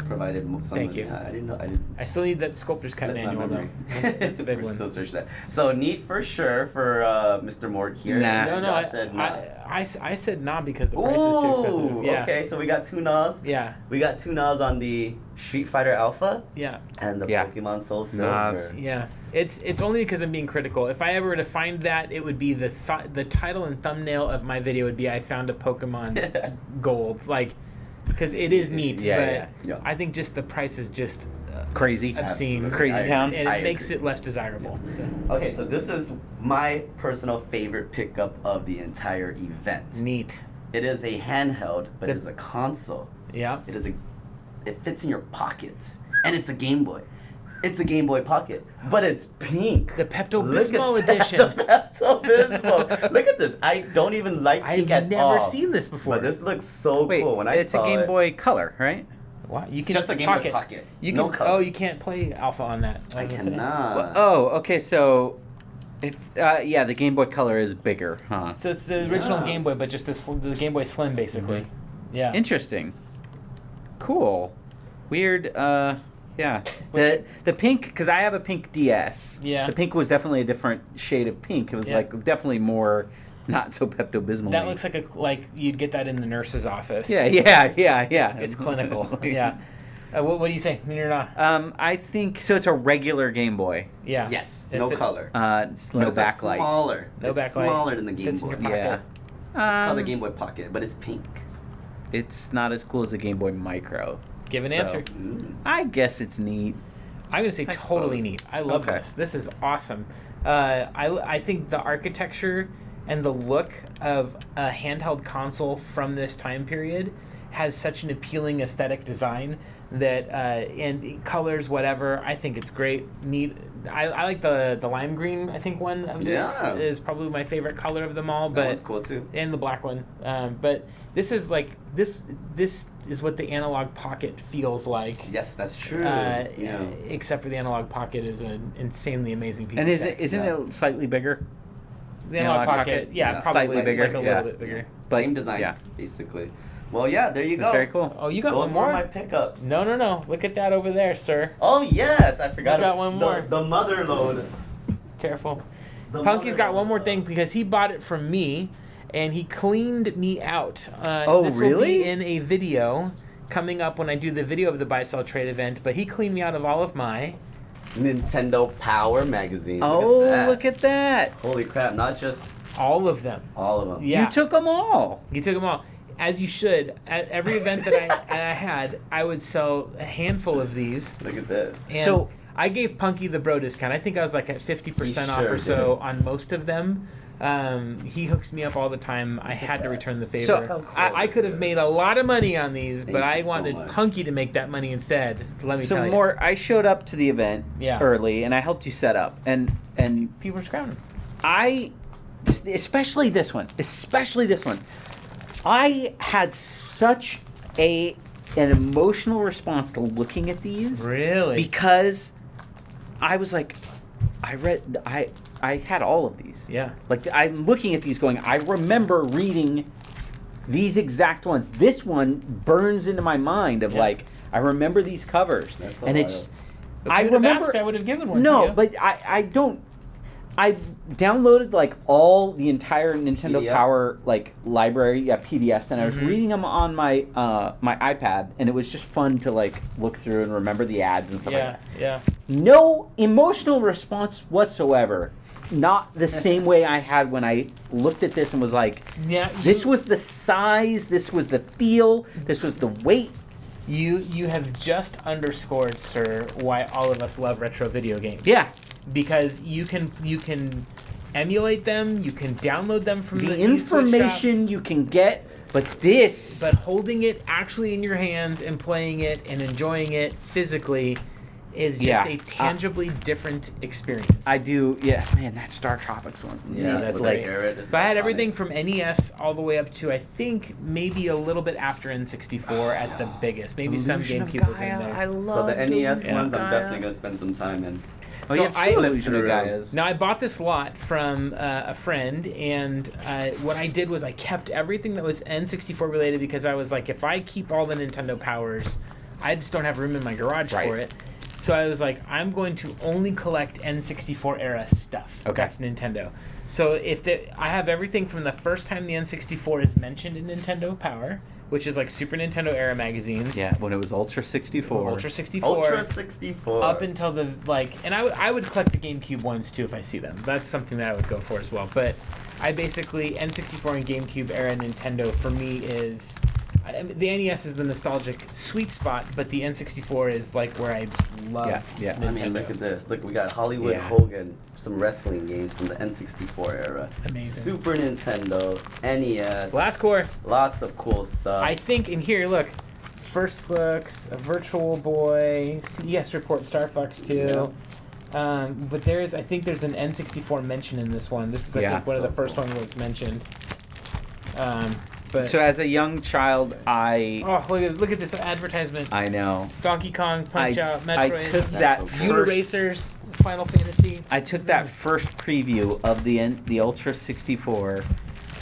Speaker 3: provided some.
Speaker 2: Thank you.
Speaker 3: Yeah, I didn't.
Speaker 2: I still need that Sculptor's Cut manual though. That's a big
Speaker 3: We're
Speaker 2: one.
Speaker 3: still searching that. So neat for sure for Mr. Mort here.
Speaker 2: No.
Speaker 3: Josh said nah.
Speaker 2: I said nah because the price is too expensive. Yeah.
Speaker 3: Okay, so we got 2 nods.
Speaker 2: Yeah.
Speaker 3: We got 2 nods on the Street Fighter Alpha.
Speaker 2: Yeah.
Speaker 3: And the Pokemon Soul Silver.
Speaker 2: Yeah. It's only because I'm being critical. If I ever were to find that, it would be the title and thumbnail of my video would be I found a Pokemon Gold. Because it is neat, but I think just the price is just
Speaker 1: crazy,
Speaker 2: obscene,
Speaker 1: absolutely. Crazy town,
Speaker 2: and it makes it less desirable. So.
Speaker 3: Okay, so this is my personal favorite pickup of the entire event.
Speaker 2: Neat.
Speaker 3: It is a handheld, but it's a console.
Speaker 2: Yeah.
Speaker 3: It fits in your pocket, and it's a Game Boy. It's a Game Boy Pocket, but it's pink.
Speaker 2: The Pepto-Bismol edition.
Speaker 3: The Pepto-Bismol. Look at this. I don't even like pink at all.
Speaker 2: I've never seen this before.
Speaker 3: But this looks so
Speaker 1: Wait,
Speaker 3: cool. When I
Speaker 1: it's
Speaker 3: saw
Speaker 1: a Game
Speaker 3: it,
Speaker 1: Boy Color, right?
Speaker 2: What? You can
Speaker 3: just a Game Boy Pocket.
Speaker 2: You
Speaker 3: no
Speaker 2: can,
Speaker 3: color.
Speaker 2: Oh, you can't play Alpha on that.
Speaker 3: I cannot.
Speaker 1: Well, oh, okay. So, if yeah, the Game Boy Color is bigger, huh?
Speaker 2: So it's the original Game Boy, but just the Game Boy Slim, basically.
Speaker 3: Mm-hmm.
Speaker 2: Yeah.
Speaker 1: Interesting. Cool. Weird. Yeah. The pink, because I have a pink DS.
Speaker 2: Yeah.
Speaker 1: The pink was definitely a different shade of pink. It was like definitely more not so Pepto-Bismol.
Speaker 2: That looks like you'd get that in the nurse's office.
Speaker 1: Yeah.
Speaker 2: It's clinical. Yeah. What do you say? Me or not?
Speaker 1: I think so. It's a regular Game Boy.
Speaker 2: Yeah.
Speaker 3: Yes. No color.
Speaker 1: It's no
Speaker 3: But it's
Speaker 1: backlight.
Speaker 3: Smaller.
Speaker 2: No
Speaker 3: it's
Speaker 2: backlight.
Speaker 3: Smaller than the Game
Speaker 2: Fits in
Speaker 3: Boy.
Speaker 2: your pocket.
Speaker 1: Yeah.
Speaker 3: It's called the Game Boy Pocket, but it's pink.
Speaker 1: It's not as cool as the Game Boy Micro.
Speaker 2: Give an
Speaker 1: So,
Speaker 2: answer.
Speaker 1: I guess it's neat.
Speaker 2: I'm gonna say
Speaker 1: I
Speaker 2: totally
Speaker 1: suppose.
Speaker 2: neat. I love
Speaker 1: Okay.
Speaker 2: this. This is awesome. I think the architecture and the look of a handheld console from this time period has such an appealing aesthetic design that and colors, whatever. I think it's great, neat. I like the lime green. I think one of this is probably my favorite color of them all.
Speaker 3: That
Speaker 2: But
Speaker 3: one's cool too.
Speaker 2: and the black one. But this is like this is what the Analog Pocket feels like.
Speaker 3: Yes, that's true.
Speaker 2: Except for the Analog Pocket is an insanely amazing piece
Speaker 1: And
Speaker 2: of tech.
Speaker 1: isn't it slightly bigger?
Speaker 2: The Analog Pocket,
Speaker 3: yeah,
Speaker 2: probably
Speaker 1: slightly bigger,
Speaker 2: like a little bit bigger.
Speaker 1: But,
Speaker 3: Same design,
Speaker 1: yeah.
Speaker 3: basically. Well, yeah, there you
Speaker 1: It's
Speaker 3: go.
Speaker 1: very cool.
Speaker 2: Oh, you got
Speaker 3: Those
Speaker 2: one more?
Speaker 3: were my pickups.
Speaker 2: No. Look at that over there, sir.
Speaker 3: Oh yes, I forgot.
Speaker 2: You got one more.
Speaker 3: The mother load.
Speaker 2: Careful.
Speaker 3: The
Speaker 2: Punky's
Speaker 3: mother
Speaker 2: got
Speaker 3: load.
Speaker 2: one more thing because he bought it from me, and he cleaned me out.
Speaker 1: Oh,
Speaker 2: this will
Speaker 1: really?
Speaker 2: be in a video coming up when I do the video of the Buy Sell Trade event. But he cleaned me out of all of my
Speaker 3: Nintendo Power magazine.
Speaker 1: Oh,
Speaker 3: look at that.
Speaker 1: that.
Speaker 3: Holy crap! Not just
Speaker 2: all of them.
Speaker 3: all of them.
Speaker 2: Yeah.
Speaker 1: You took them all.
Speaker 2: You took them all. As you should. At every event that I had, I would sell a handful of these.
Speaker 3: Look at this.
Speaker 2: And
Speaker 1: So-
Speaker 2: I gave Punky the bro discount. I think I was like at 50% off
Speaker 3: sure
Speaker 2: or so
Speaker 3: did.
Speaker 2: on most of them. He hooks me up all the time. I had to return the favor.
Speaker 1: So,
Speaker 2: I could have made a lot of money on these, but
Speaker 3: Thank
Speaker 2: I
Speaker 3: you so
Speaker 2: wanted
Speaker 3: much.
Speaker 2: Punky to make that money instead. Let me
Speaker 1: So
Speaker 2: tell you.
Speaker 1: more, I showed up to the event
Speaker 2: Yeah.
Speaker 1: early, and I helped you set up, and
Speaker 2: People are scouting.
Speaker 1: especially this one, I had such an emotional response to looking at these
Speaker 2: Really?
Speaker 1: because I was like, I had all of these.
Speaker 2: Yeah.
Speaker 1: Like, I'm looking at these going, I remember reading these exact ones. This one burns into my mind of
Speaker 2: Yeah.
Speaker 1: like, I remember these covers.
Speaker 3: That's
Speaker 1: And
Speaker 3: a
Speaker 1: it's,
Speaker 2: If
Speaker 1: I
Speaker 2: you would have
Speaker 1: remember,
Speaker 2: asked, I would have given one to
Speaker 1: no,
Speaker 2: you.
Speaker 1: but I don't, I downloaded like all the entire Nintendo
Speaker 3: PDFs?
Speaker 1: Power like library, PDFs, and I was
Speaker 2: Mhm.
Speaker 1: reading them on my my iPad, and it was just fun to like look through and remember the ads and stuff like that.
Speaker 2: Yeah.
Speaker 1: No emotional response whatsoever. Not the same way I had when I looked at this and was like,
Speaker 2: Yeah.
Speaker 1: this was the size, this was the feel, this was the weight.
Speaker 2: You have just underscored, sir, why all of us love retro video games.
Speaker 1: Yeah.
Speaker 2: Because you can emulate them, you can download them from
Speaker 1: The
Speaker 2: the eSwitch shop,
Speaker 1: information you can get, but this.
Speaker 2: but holding it actually in your hands and playing it and enjoying it physically is just
Speaker 1: Yeah.
Speaker 2: a tangibly different experience.
Speaker 1: I do, yeah, man, that Star Tropics one.
Speaker 3: Yeah,
Speaker 2: that's
Speaker 3: with
Speaker 2: great.
Speaker 3: the Garrett, it's
Speaker 2: So I had
Speaker 3: iconic.
Speaker 2: everything from NES all the way up to I think maybe a little bit after N64 at the biggest. Maybe some
Speaker 1: Illusion of
Speaker 2: GameCube was in
Speaker 1: Gaia,
Speaker 2: there.
Speaker 1: I love
Speaker 3: So the NES
Speaker 1: Illusion
Speaker 3: ones,
Speaker 1: of
Speaker 3: I'm
Speaker 1: Gaia.
Speaker 3: definitely gonna spend some time in.
Speaker 1: Oh,
Speaker 2: So
Speaker 1: you have
Speaker 2: I-
Speaker 1: two Illusion of
Speaker 3: True.
Speaker 1: Gaias.
Speaker 2: Now I bought this lot from a friend, and what I did was I kept everything that was N64 related because I was like, if I keep all the Nintendo powers, I just don't have room in my garage
Speaker 1: Right.
Speaker 2: for it. So I was like, I'm going to only collect N64 era stuff.
Speaker 1: Okay.
Speaker 2: That's Nintendo. So I have everything from the first time the N64 is mentioned in Nintendo Power, which is like Super Nintendo era magazines.
Speaker 1: Yeah, when it was Ultra 64.
Speaker 2: Ultra 64.
Speaker 3: Ultra 64.
Speaker 2: Up until the and I would collect the GameCube ones too if I see them. That's something that I would go for as well. But I basically N64 and GameCube era Nintendo for me is the NES is the nostalgic sweet spot, but the N64 is like where I love
Speaker 1: Yeah.
Speaker 2: Nintendo.
Speaker 3: I mean, look at this. Look, we got Hollywood
Speaker 1: Yeah.
Speaker 3: Hogan, some wrestling games from the N64 era.
Speaker 2: Amazing.
Speaker 3: Super Nintendo, NES.
Speaker 2: Last core.
Speaker 3: Lots of cool stuff.
Speaker 2: I think in here, look, First Looks, a Virtual Boy, CES Report, Star Fox 2. Yeah. But I think there's an N64 mention in this one. This is, I think, one of the first ones was mentioned. But
Speaker 1: so as a young child,
Speaker 2: look at this advertisement.
Speaker 1: I know.
Speaker 2: Donkey Kong, Punch-Out, Metroid.
Speaker 1: I took that
Speaker 2: Uniracers, Final Fantasy.
Speaker 1: I took that first preview of the Ultra 64.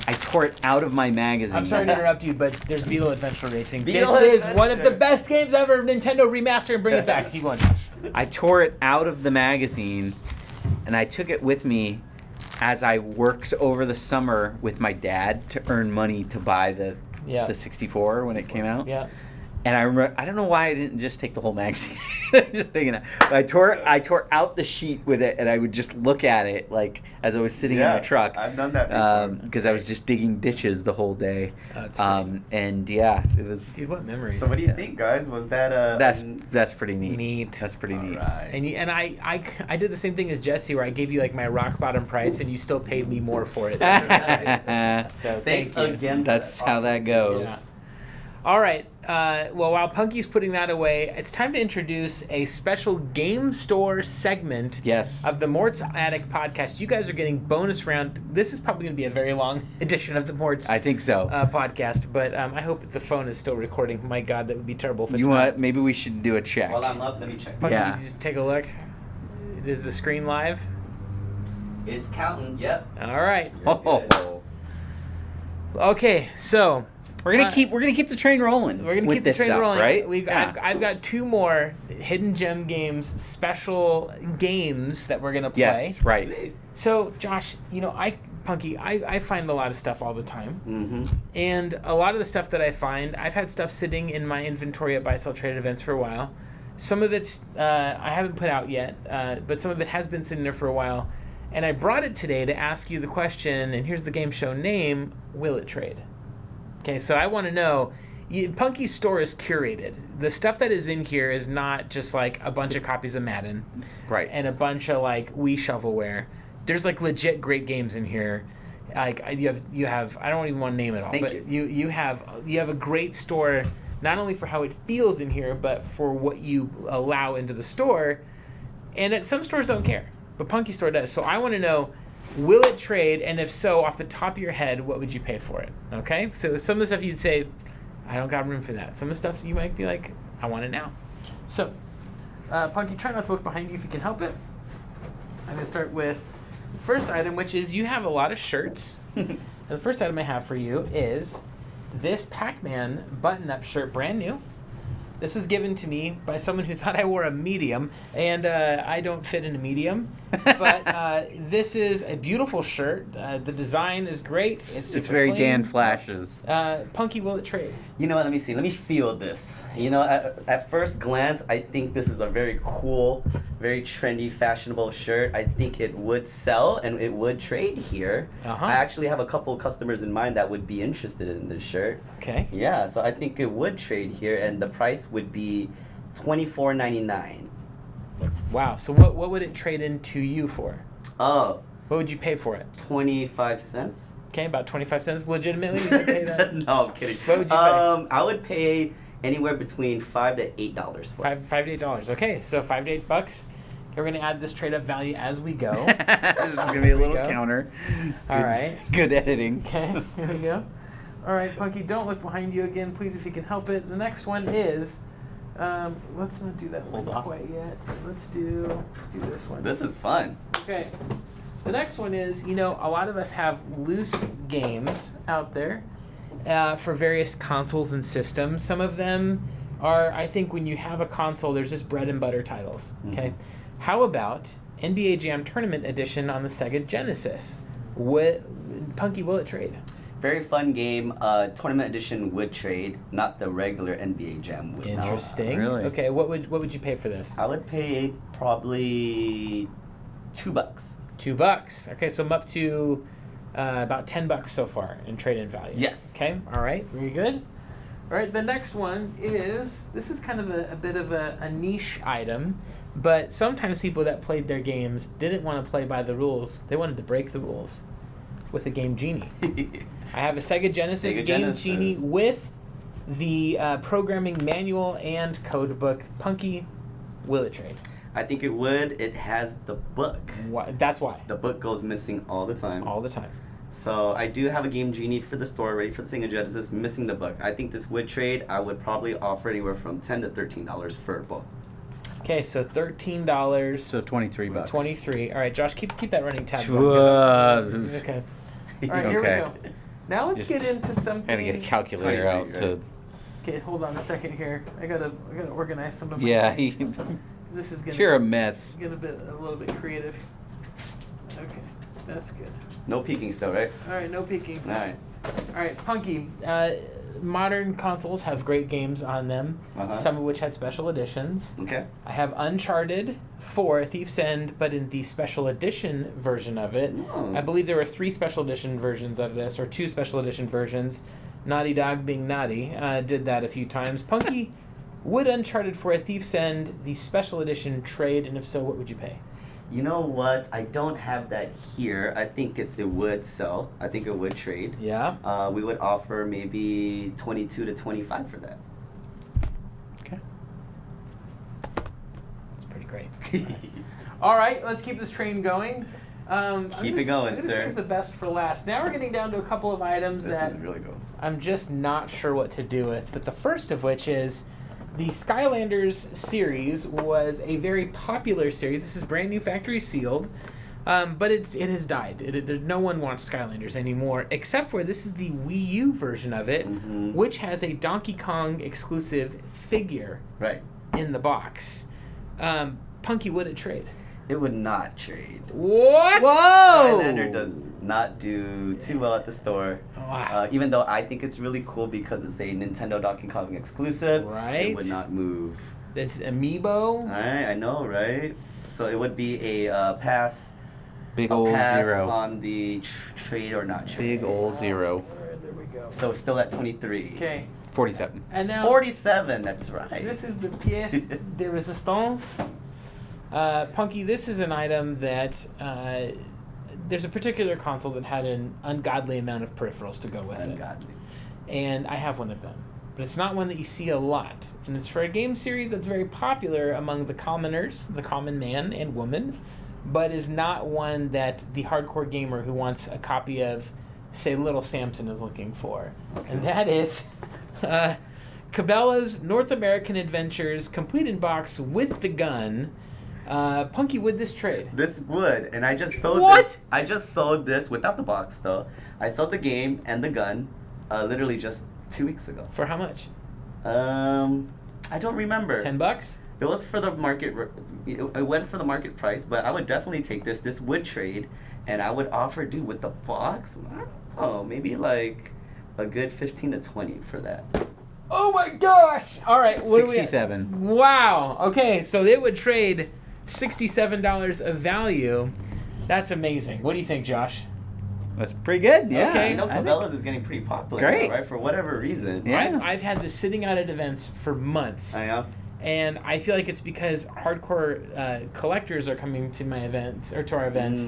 Speaker 1: I tore it out of my magazine.
Speaker 2: I'm sorry to interrupt you, but there's Beetle Adventure Racing. This is one of the best games ever. Nintendo remaster and bring it back. Keep going, Josh.
Speaker 1: I tore it out of the magazine, and I took it with me as I worked over the summer with my dad to earn money to buy the 64 when it came out.
Speaker 2: Yeah.
Speaker 1: And I remember, I don't know why I didn't just take the whole magazine. Just taking it. But I tore out the sheet with it, and I would just look at it like as I was sitting in the truck.
Speaker 3: I've done that before.
Speaker 1: Because I was just digging ditches the whole day.
Speaker 2: That's
Speaker 1: and it was.
Speaker 2: Dude, what memories?
Speaker 3: So what do you think, guys? Was that
Speaker 1: That's pretty neat. That's pretty neat.
Speaker 3: Right.
Speaker 2: And I did the same thing as Jesse, where I gave you like my rock bottom price, and you still paid me more for it. So
Speaker 3: thanks again.
Speaker 1: That's how that goes.
Speaker 2: Yeah. All right. Well, while Punky's putting that away, it's time to introduce a special game store segment of the Mort's Attic podcast. You guys are getting bonus round. This is probably going to be a very long edition of the Mort's
Speaker 1: I think so.
Speaker 2: podcast, but I hope that the phone is still recording. My God, that would be terrible if it's
Speaker 1: not.
Speaker 2: What?
Speaker 1: Maybe we should do a check.
Speaker 3: Hold on, let me check.
Speaker 2: Punky, just take a look. Is the screen live?
Speaker 3: It's counting. Yep.
Speaker 2: All right.
Speaker 1: Oh.
Speaker 2: Okay, so
Speaker 1: we're gonna keep the train rolling.
Speaker 2: We're gonna keep the train rolling,
Speaker 1: right?
Speaker 2: I've got two more hidden gem games, special games that we're gonna play.
Speaker 1: Yes, right.
Speaker 2: So, Josh, I find a lot of stuff all the time, and a lot of the stuff that I find, I've had stuff sitting in my inventory at Buy Sell Trade events for a while. Some of it's I haven't put out yet, but some of it has been sitting there for a while. And I brought it today to ask you the question, and here's the game show name, will it trade? Okay, so I want to know, Punky's store is curated. The stuff that is in here is not just like a bunch of copies of Madden.
Speaker 1: Right.
Speaker 2: And a bunch of like Wii shovelware. There's like legit great games in here. Like you have I don't even want to name it all, but you have a great store, not only for how it feels in here, but for what you allow into the store. And some stores don't care. But Punky Store does. So I want to know, will it trade? And if so, off the top of your head, what would you pay for it? Okay? So some of the stuff you'd say, I don't got room for that. Some of the stuff you might be like, I want it now. So, Punky, try not to look behind you if you can help it. I'm going to start with the first item, which is you have a lot of shirts. And the first item I have for you is this Pac-Man button-up shirt, brand new. This was given to me by someone who thought I wore a medium, and I don't fit in a medium. But this is a beautiful shirt. The design is great. It's
Speaker 1: very
Speaker 2: plain.
Speaker 1: Dan Flashes.
Speaker 2: Punky, will it trade?
Speaker 3: You know what? Let me see. Let me feel this. You know, at first glance, I think this is a very cool, very trendy, fashionable shirt. I think it would sell and it would trade here. I actually have a couple customers in mind that would be interested in this shirt.
Speaker 2: Okay.
Speaker 3: Yeah, so I think it would trade here, and the price would be $24.99.
Speaker 2: Wow. So what would it trade into you for?
Speaker 3: Oh.
Speaker 2: What would you pay for it?
Speaker 3: 25 cents.
Speaker 2: Okay, about 25 cents. Legitimately, would you pay that?
Speaker 3: No, I'm kidding.
Speaker 2: What would you pay?
Speaker 3: I would pay anywhere between $5 to $8 for it.
Speaker 2: $5 to $8. Okay, so $5 to $8. We're going to add this trade-up value as we go.
Speaker 1: This is going to be a little counter.
Speaker 2: All right.
Speaker 1: Good editing.
Speaker 2: Okay, here we go. All right, Punky, don't look behind you again, please, if you can help it. The next one is, let's not do that one quite yet. Let's do this one.
Speaker 3: This is fun.
Speaker 2: Okay. The next one is, a lot of us have loose games out there for various consoles and systems. Some of them are, I think, when you have a console, there's just bread and butter titles. Okay. How about NBA Jam Tournament Edition on the Sega Genesis? Punky, will it trade?
Speaker 3: Very fun game. Tournament Edition would trade, not the regular NBA Jam would.
Speaker 2: Interesting.
Speaker 1: Really?
Speaker 2: Okay, what would you pay for this?
Speaker 3: I would pay probably $2.
Speaker 2: $2. Okay, so I'm up to about $10 so far in trade-in value.
Speaker 3: Yes.
Speaker 2: Okay. All right. Very good. All right. The next one is kind of a bit of a niche item, but sometimes people that played their games didn't want to play by the rules. They wanted to break the rules with a Game Genie. I have a Sega Genesis Game Genie with the programming manual and code book. Punky, will it trade?
Speaker 3: I think it would. It has the book.
Speaker 2: That's why.
Speaker 3: The book goes missing all the time.
Speaker 2: All the time.
Speaker 3: So I do have a Game Genie for the store, ready for the Sega Genesis, missing the book. I think this would trade. I would probably offer anywhere from $10 to $13 for both.
Speaker 2: Okay, so $13.
Speaker 1: So $23.
Speaker 2: 23. All right, Josh, keep that running tab. Okay. All right, here we go. Now let's get into something.
Speaker 1: Gotta get a calculator out to.
Speaker 2: Okay, hold on a second here. I gotta organize some of my.
Speaker 1: Yeah,
Speaker 2: this is gonna.
Speaker 1: You're a mess.
Speaker 2: Get a little bit creative. Okay, that's good.
Speaker 3: No peeking still, right?
Speaker 2: All right, no peeking.
Speaker 3: All
Speaker 2: right, Punky. Modern consoles have great games on them, some of which had special editions.
Speaker 3: Okay.
Speaker 2: I have Uncharted 4, Thief's End, but in the special edition version of it. I believe there were 3 special edition versions of this, or 2 special edition versions. Naughty Dog being naughty, did that a few times. Punky, would Uncharted 4, Thief's End, the special edition trade, and if so, what would you pay?
Speaker 3: You know what? I don't have that here. I think it would sell. I think it would trade.
Speaker 2: Yeah.
Speaker 3: We would offer maybe 22 to 25 for that.
Speaker 2: Okay. That's pretty great. All right, let's keep this train going.
Speaker 3: Keep it going,
Speaker 2: I'm
Speaker 3: sir.
Speaker 2: save the best for last. Now we're getting down to a couple of items
Speaker 3: This is really cool.
Speaker 2: I'm just not sure what to do with. But the first of which is the Skylanders series was a very popular series. This is brand new, factory sealed, but it has died. No one wants Skylanders anymore, except for this is the Wii U version of it, which has a Donkey Kong exclusive figure in the box. Punky, would it trade?
Speaker 3: It would not trade.
Speaker 2: What?
Speaker 1: Whoa!
Speaker 3: Skylander does not do too well at the store.
Speaker 2: Wow.
Speaker 3: Even though I think it's really cool because it's a Nintendo Donkey Kong exclusive.
Speaker 2: Right.
Speaker 3: It would not move.
Speaker 2: It's Amiibo.
Speaker 3: Alright, I know, right? So it would be a pass.
Speaker 1: Big old
Speaker 3: pass
Speaker 1: 0.
Speaker 3: on the trade or not trade.
Speaker 1: Big old 0.
Speaker 2: Alright, there we go.
Speaker 3: So still at 23.
Speaker 2: Okay.
Speaker 1: 47.
Speaker 2: And now
Speaker 3: 47, that's right.
Speaker 2: this is the pièce de résistance. Punky, this is an item that there's a particular console that had an ungodly amount of peripherals to go with
Speaker 3: Ungodly.
Speaker 2: it. And I have one of them. But it's not one that you see a lot. And it's for a game series that's very popular among the commoners, the common man and woman, but is not one that the hardcore gamer who wants a copy of, say, Little Samson is looking for. Okay. And that is Cabela's North American Adventures complete in box with the gun. Punky, would this trade?
Speaker 3: This would, and I just sold this. I just sold this without the box though. I sold the game and the gun, literally just 2 weeks ago.
Speaker 2: For how much?
Speaker 3: I don't remember.
Speaker 2: $10?
Speaker 3: It was for the market. It went for the market price, but I would definitely take this. This would trade, and I would offer, dude, with the box. I don't know, maybe like a good 15 to 20 for that.
Speaker 2: Oh my gosh! All right, what
Speaker 1: 67.
Speaker 2: Wow. Okay, so it would trade $67 of value. That's amazing. What do you think, Josh?
Speaker 1: That's pretty good, yeah.
Speaker 2: Okay.
Speaker 3: You know, Cabela's is getting pretty popular
Speaker 1: Great.
Speaker 3: now, right? For whatever reason.
Speaker 1: Yeah.
Speaker 2: I've had this sitting out at events for months.
Speaker 3: I know.
Speaker 2: And I feel like it's because hardcore collectors are coming to my events, or to our events,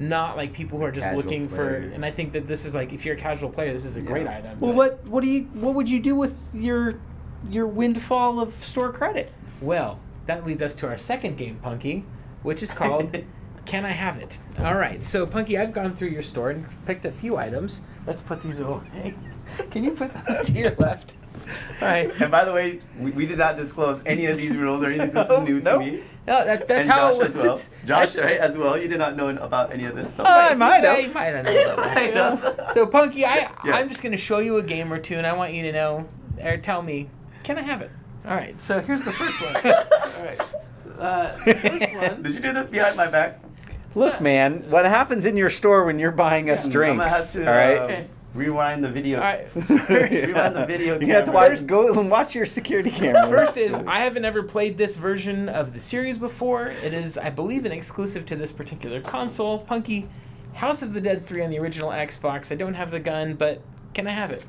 Speaker 2: not like people who are just
Speaker 3: Casual
Speaker 2: looking
Speaker 3: player.
Speaker 2: for. And I think that this is like, if you're a casual player, this is a great item.
Speaker 1: Well, what would you do with your windfall of store credit?
Speaker 2: Well, that leads us to our second game, Punky, which is called Can I Have It? All right, so Punky, I've gone through your store and picked a few items. Let's put these away. Can you put those to your left? All right.
Speaker 3: And by the way, we did not disclose any of these rules or anything. This is new to me.
Speaker 2: No, that's
Speaker 3: and
Speaker 2: how
Speaker 3: Josh as well. Josh, right, as well. You did not know about any of this. So
Speaker 1: I might have.
Speaker 2: You might have known about that.
Speaker 3: I know.
Speaker 2: So, Punky, I'm just going to show you a game or two, and I want you to know, or tell me, can I have it? All right, so here's the first one. All right. The first one.
Speaker 3: Did you do this behind my back?
Speaker 1: Look, man, what happens in your store when you're buying us drinks?
Speaker 3: I'm going to have to
Speaker 1: all right?
Speaker 3: rewind the video.
Speaker 2: All right. First,
Speaker 3: Rewind the video
Speaker 1: You have to go and watch your security camera.
Speaker 2: First is, I haven't ever played this version of the series before. It is, I believe, an exclusive to this particular console. Punky, House of the Dead 3 on the original Xbox. I don't have the gun, but can I have it?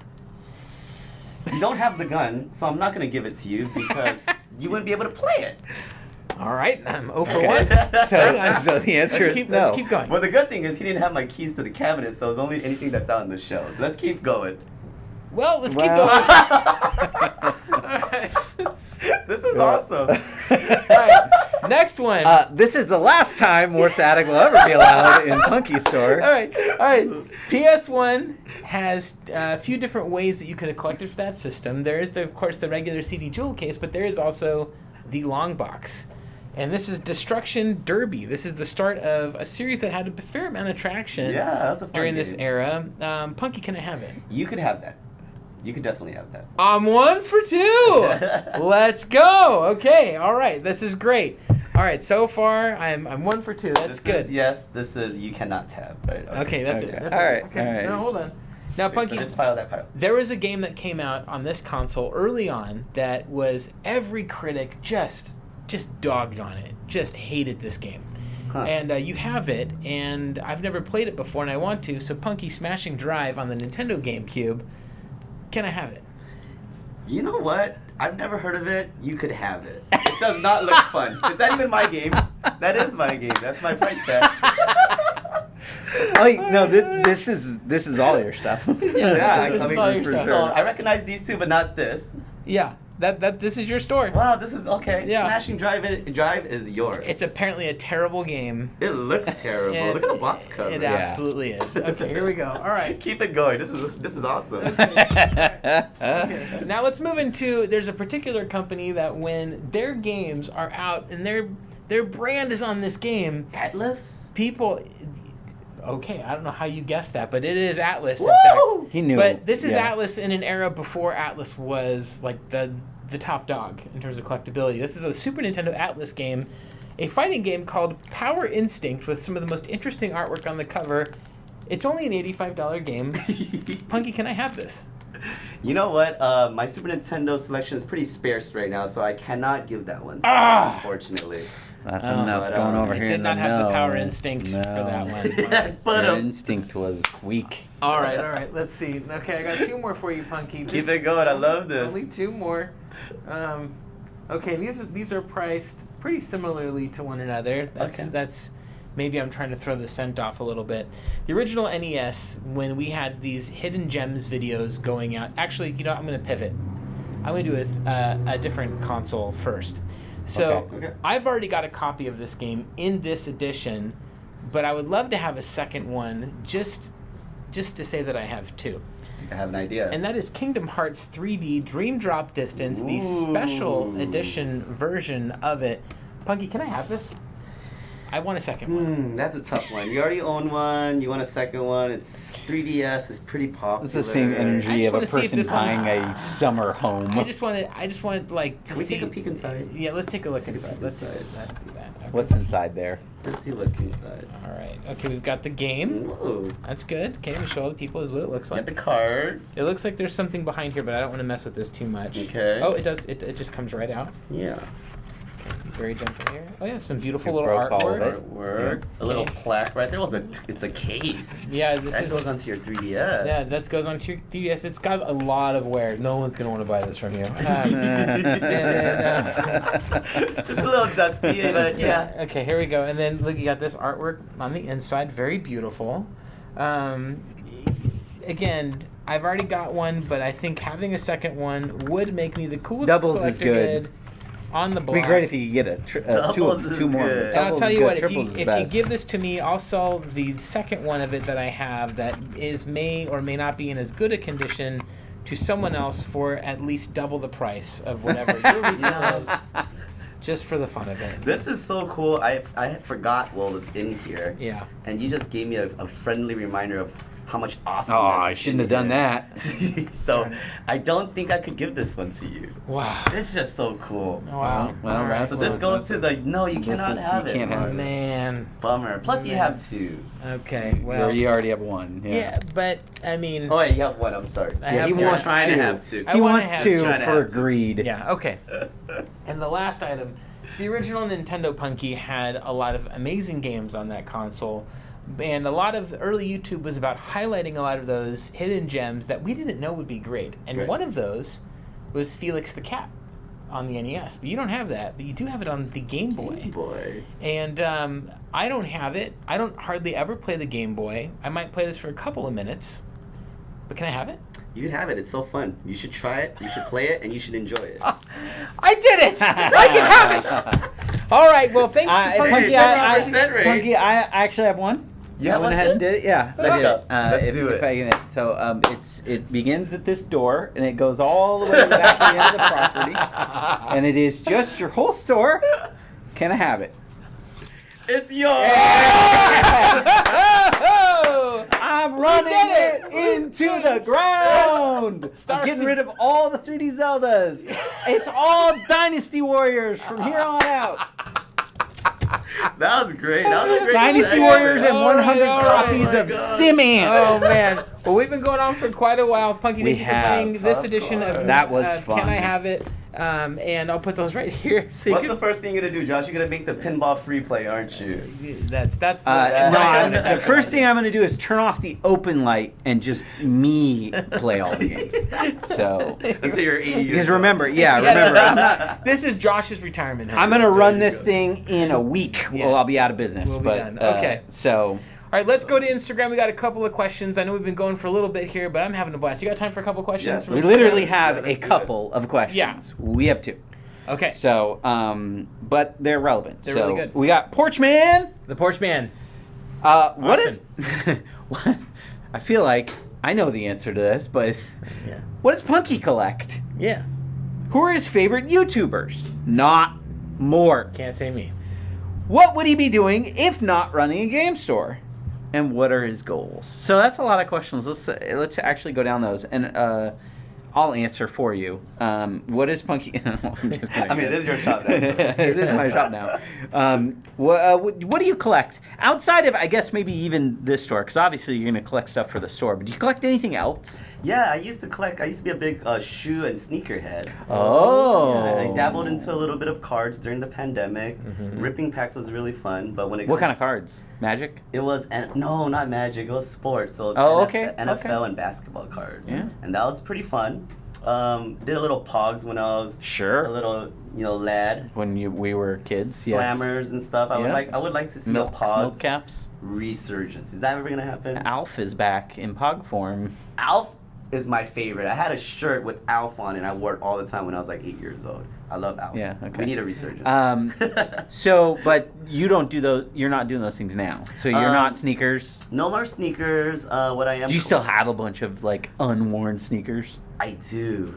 Speaker 3: You don't have the gun, so I'm not going to give it to you because you wouldn't be able to play it.
Speaker 2: All right, I'm 0 for 1.
Speaker 1: So the answer is no.
Speaker 2: Let's keep going.
Speaker 3: Well, the good thing is he didn't have my keys to the cabinet, so it's only anything that's out on the shelves. Let's keep going.
Speaker 2: Well, let's keep going. All right.
Speaker 3: This is awesome.
Speaker 2: All right. Next one.
Speaker 1: This is the last time More Static will ever be allowed in Punky Store.
Speaker 2: All right. PS1 has a few different ways that you could have collected for that system. There is, of course, the regular CD jewel case, but there is also the long box. And this is Destruction Derby. This is the start of a series that had a fair amount of traction
Speaker 3: that's a fun
Speaker 2: during
Speaker 3: game.
Speaker 2: this era. Punky, can I have it?
Speaker 3: You could have that. You could definitely have that.
Speaker 2: I'm 1 for 2. Let's go. Okay. All right. This is great. All right. So far, I'm 1 for 2. That's good.
Speaker 3: Is yes. This is you cannot tab. Right.
Speaker 2: Okay. That's it. That's
Speaker 1: All right.
Speaker 2: Okay.
Speaker 1: All right.
Speaker 2: So hold on. Now, Punky,
Speaker 3: So this pile, that pile.
Speaker 2: there was a game that came out on this console early on that was every critic just dogged on it, just hated this game.
Speaker 3: Huh.
Speaker 2: And you have it, and I've never played it before, and I want to. So, Punky, Smashing Drive on the Nintendo GameCube. Can I have it?
Speaker 3: You know what? I've never heard of it. You could have it. It does not look fun. Is that even my game? That is my game. That's my price tag.
Speaker 1: Oh no! This is all your stuff.
Speaker 3: Yeah,
Speaker 2: This
Speaker 3: I
Speaker 2: is
Speaker 3: mean,
Speaker 2: all your stuff.
Speaker 3: so I recognize these two, but not this.
Speaker 2: Yeah, this is your store.
Speaker 3: Wow, this is okay.
Speaker 2: Yeah.
Speaker 3: Smashing Drive is yours.
Speaker 2: It's apparently a terrible game.
Speaker 3: It looks terrible. Look at the box cover.
Speaker 2: It absolutely is. Okay, here we go. All right.
Speaker 3: Keep it going. This is awesome.
Speaker 2: Okay. Now let's move into. There's a particular company that when their games are out and their brand is on this game,
Speaker 3: Atlas.
Speaker 2: people. Okay, I don't know how you guessed that, but it is Atlas. In
Speaker 3: Woo!
Speaker 2: fact.
Speaker 1: He knew.
Speaker 2: But this is
Speaker 1: yeah.
Speaker 2: Atlas in an era before Atlas was like the top dog in terms of collectability. This is a Super Nintendo Atlas game, a fighting game called Power Instinct with some of the most interesting artwork on the cover. It's only an $85 game. Punky, can I have this?
Speaker 3: You know what? My Super Nintendo selection is pretty sparse right now, so I cannot give that one. Unfortunately.
Speaker 1: That's
Speaker 2: Oh,
Speaker 1: enough
Speaker 3: but,
Speaker 1: going over
Speaker 2: I
Speaker 1: here.
Speaker 2: did
Speaker 1: in
Speaker 2: not
Speaker 1: the
Speaker 2: have the
Speaker 1: no.
Speaker 2: Power Instinct for that one.
Speaker 3: But
Speaker 1: Your instinct was weak.
Speaker 2: All right. Let's see. Okay, I got 2 more for you, Punky.
Speaker 3: keep it going. I love this.
Speaker 2: Only 2 more. Okay, these are priced pretty similarly to one another. That's maybe I'm trying to throw the scent off a little bit. The original NES, when we had these hidden gems videos going out. Actually, you know, I'm going to pivot. I'm going to do a different console first. So
Speaker 3: Okay.
Speaker 2: I've already got a copy of this game in this edition, but I would love to have a second one just to say that I have 2.
Speaker 3: I think I have an idea.
Speaker 2: And that is Kingdom Hearts 3D Dream Drop Distance, the special edition version of it. Punky, can I have this? I want a second one.
Speaker 3: That's a tough one. You already own one. You want a second one. It's 3DS. It's pretty popular.
Speaker 1: It's the same
Speaker 2: I
Speaker 1: energy
Speaker 2: just
Speaker 1: of a
Speaker 2: wanna see if
Speaker 1: person
Speaker 2: this one's-
Speaker 1: buying a summer home.
Speaker 2: I just want like to
Speaker 3: Can we
Speaker 2: see.
Speaker 3: take a peek inside?
Speaker 2: Yeah, let's take a look
Speaker 3: Take a
Speaker 2: inside.
Speaker 3: peek
Speaker 2: Let's
Speaker 3: inside.
Speaker 2: do that. Okay.
Speaker 1: What's inside there?
Speaker 3: Let's see what's inside.
Speaker 2: All right. Okay, we've got the game.
Speaker 3: Whoa.
Speaker 2: That's good. Okay, we show all the people is what it looks
Speaker 3: Got
Speaker 2: like.
Speaker 3: the cards.
Speaker 2: It looks like there's something behind here, but I don't want to mess with this too much.
Speaker 3: Okay.
Speaker 2: Oh, it does. It just comes right out.
Speaker 3: Yeah.
Speaker 2: Very gentle here. Oh yeah, some beautiful
Speaker 1: You
Speaker 2: little
Speaker 1: broke all of
Speaker 2: artwork.
Speaker 1: it.
Speaker 3: Artwork. A little
Speaker 2: Okay.
Speaker 3: plaque right there. It's a case.
Speaker 2: Yeah, this
Speaker 3: That
Speaker 2: is.
Speaker 3: goes onto your 3DS.
Speaker 2: Yeah, that goes on to your 3DS. It's got a lot of wear. No one's gonna want to buy this from you.
Speaker 3: Just a little dusty, but yeah.
Speaker 2: Okay, here we go. And then look, you got this artwork on the inside, very beautiful. Again, I've already got one, but I think having a second one would make me the coolest
Speaker 1: Doubles is
Speaker 2: collector
Speaker 1: good.
Speaker 2: kid on the
Speaker 1: It'd
Speaker 2: block.
Speaker 1: be great if you could get
Speaker 3: Doubles is
Speaker 1: two more.
Speaker 3: good.
Speaker 2: And I'll
Speaker 1: Doubles
Speaker 2: tell
Speaker 1: is
Speaker 2: you
Speaker 1: good.
Speaker 2: what,
Speaker 1: Triples is
Speaker 2: if you
Speaker 1: best.
Speaker 2: give this to me, I'll sell the second one of it that I have that may or may not be in as good a condition to someone else for at least double the price of whatever your retail is, just for the fun of it.
Speaker 3: This is so cool. I forgot what was in here.
Speaker 2: Yeah.
Speaker 3: And you just gave me a friendly reminder of how much awesome.
Speaker 1: Oh, I shouldn't have done that.
Speaker 3: So I don't think I could give this one to you.
Speaker 2: Wow.
Speaker 3: It's just so cool.
Speaker 2: Wow.
Speaker 1: Well,
Speaker 2: All right.
Speaker 1: that's
Speaker 3: So this goes to the no, you cannot have
Speaker 1: you
Speaker 3: it.
Speaker 1: can't have
Speaker 2: Oh,
Speaker 1: it.
Speaker 2: man.
Speaker 3: Bummer. Plus you have 2.
Speaker 2: Okay. Well.
Speaker 1: You already have one.
Speaker 2: Yeah, but I mean.
Speaker 3: Oh, wait, you have 1. I'm sorry.
Speaker 2: I
Speaker 1: Yeah,
Speaker 2: have
Speaker 1: he
Speaker 2: one.
Speaker 1: wants
Speaker 3: trying to
Speaker 1: two.
Speaker 3: have 2.
Speaker 2: I
Speaker 1: He
Speaker 2: wanna
Speaker 1: wants
Speaker 2: have
Speaker 1: two
Speaker 3: trying to
Speaker 1: for
Speaker 3: have two.
Speaker 1: greed.
Speaker 2: Yeah. Okay. And the last item, the original Nintendo Punky had a lot of amazing games on that console. And a lot of early YouTube was about highlighting a lot of those hidden gems that we didn't know would be great. And
Speaker 3: Right.
Speaker 2: one of those was Felix the Cat on the NES. But you don't have that, but you do have it on the Game Boy.
Speaker 3: Boy.
Speaker 2: And I don't have it. I don't hardly ever play the Game Boy. I might play this for a couple of minutes. But can I have it?
Speaker 3: You can have it. It's so fun. You should try it. You should play it, and you should enjoy it.
Speaker 2: I did it! I can have it! All right, well, thanks to
Speaker 1: Punky,
Speaker 3: Punky,
Speaker 1: Punky, I actually have one.
Speaker 3: You have
Speaker 1: I went
Speaker 3: one
Speaker 1: ahead and
Speaker 3: too?
Speaker 1: did it. Yeah.
Speaker 3: Let's go. Let's
Speaker 1: if,
Speaker 3: do
Speaker 1: if
Speaker 3: it.
Speaker 1: I can, so it begins at this door and it goes all the way back to the end of the property, and it is just your whole store. Can I have it?
Speaker 3: It's yours.
Speaker 1: I'm running
Speaker 2: did
Speaker 1: it into the ground. I'm
Speaker 2: Starfield.
Speaker 1: getting rid of all the 3D Zeldas. It's all Dynasty Warriors from here on out.
Speaker 3: That was great. That was a great
Speaker 1: Dynasty
Speaker 3: segment.
Speaker 1: Warriors and
Speaker 2: All
Speaker 1: 100
Speaker 2: right, all right.
Speaker 1: copies
Speaker 3: Oh my
Speaker 1: of
Speaker 3: God.
Speaker 1: Simant.
Speaker 2: Oh, man. Well, we've been going on for quite a while. Punky,
Speaker 1: We
Speaker 2: thank you for
Speaker 1: have.
Speaker 2: playing this
Speaker 3: Of
Speaker 2: edition
Speaker 3: course.
Speaker 2: of
Speaker 1: That was
Speaker 2: Can
Speaker 1: fun.
Speaker 2: I Have It? And I'll put those right here. So
Speaker 3: What's
Speaker 2: you
Speaker 3: the
Speaker 2: can,
Speaker 3: first thing you're gonna do, Josh? You're gonna make the pinball free play, aren't you?
Speaker 2: that's
Speaker 1: No, the first thing I'm going to do is turn off the open light and just me play all the games. So,
Speaker 3: Until you're 80 years
Speaker 1: because
Speaker 3: old.
Speaker 1: remember,
Speaker 2: This is Josh's retirement home.
Speaker 1: I'm going to run
Speaker 3: There you
Speaker 1: this
Speaker 3: go.
Speaker 1: thing in a week.
Speaker 2: Yes.
Speaker 1: Well, I'll be out of business.
Speaker 2: We'll be
Speaker 1: but,
Speaker 2: done. Okay.
Speaker 1: So,
Speaker 2: All right, let's go to Instagram. We got a couple of questions. I know we've been going for a little bit here, but I'm having a blast. You got time for a couple of questions?
Speaker 3: Yes,
Speaker 2: from
Speaker 1: we
Speaker 2: Instagram?
Speaker 1: literally
Speaker 3: Yeah,
Speaker 1: have
Speaker 3: let's
Speaker 1: a
Speaker 3: do it.
Speaker 1: couple of questions.
Speaker 2: Yeah.
Speaker 1: We have two.
Speaker 2: Okay.
Speaker 1: So, but they're relevant.
Speaker 2: They're
Speaker 1: so
Speaker 2: really good.
Speaker 1: We got Porch Man.
Speaker 2: The Porch Man.
Speaker 1: What is? What? I feel like I know the answer to this, but
Speaker 2: Yeah.
Speaker 1: what does Punky collect?
Speaker 2: Yeah.
Speaker 1: Who are his favorite YouTubers? Not Mort.
Speaker 2: Can't say me.
Speaker 1: What would he be doing if not running a game store? And what are his goals? So that's a lot of questions. Let's actually go down those, and I'll answer for you. What is Punky? I'm just kidding.
Speaker 3: I mean, it is your shop now.
Speaker 1: It is my shop now. What do you collect outside of, I guess, maybe even this store? Because obviously you're going to collect stuff for the store. But do you collect anything else?
Speaker 3: Yeah, I used to be a big shoe and sneaker head.
Speaker 1: Oh.
Speaker 3: Yeah, I dabbled into a little bit of cards during the pandemic. Ripping packs was really fun, but when it
Speaker 1: What kind
Speaker 3: comes-
Speaker 1: of cards? Magic?
Speaker 3: It was no, not Magic. It was sports. So it was
Speaker 1: Oh,
Speaker 3: NFL,
Speaker 1: okay,
Speaker 3: NFL
Speaker 1: okay.
Speaker 3: and basketball cards.
Speaker 1: Yeah.
Speaker 3: And that was pretty fun. Did a little pogs when I was
Speaker 1: Sure.
Speaker 3: a little lad.
Speaker 1: When we were kids, yes.
Speaker 3: Slammers and stuff. I would like to see
Speaker 1: Milk
Speaker 3: a pogs
Speaker 1: caps.
Speaker 3: resurgence. Is that ever gonna happen?
Speaker 1: Alf is back in pog form.
Speaker 3: Alf is my favorite. I had a shirt with Alf on it, and I wore it all the time when I was like 8 years old. I love Alf.
Speaker 1: Yeah, okay.
Speaker 3: We need a resurgence.
Speaker 1: So, but you don't do those. You're not doing those things now. So you're not sneakers.
Speaker 3: No more sneakers. What I am.
Speaker 1: Do you still have a bunch of like unworn sneakers?
Speaker 3: I do.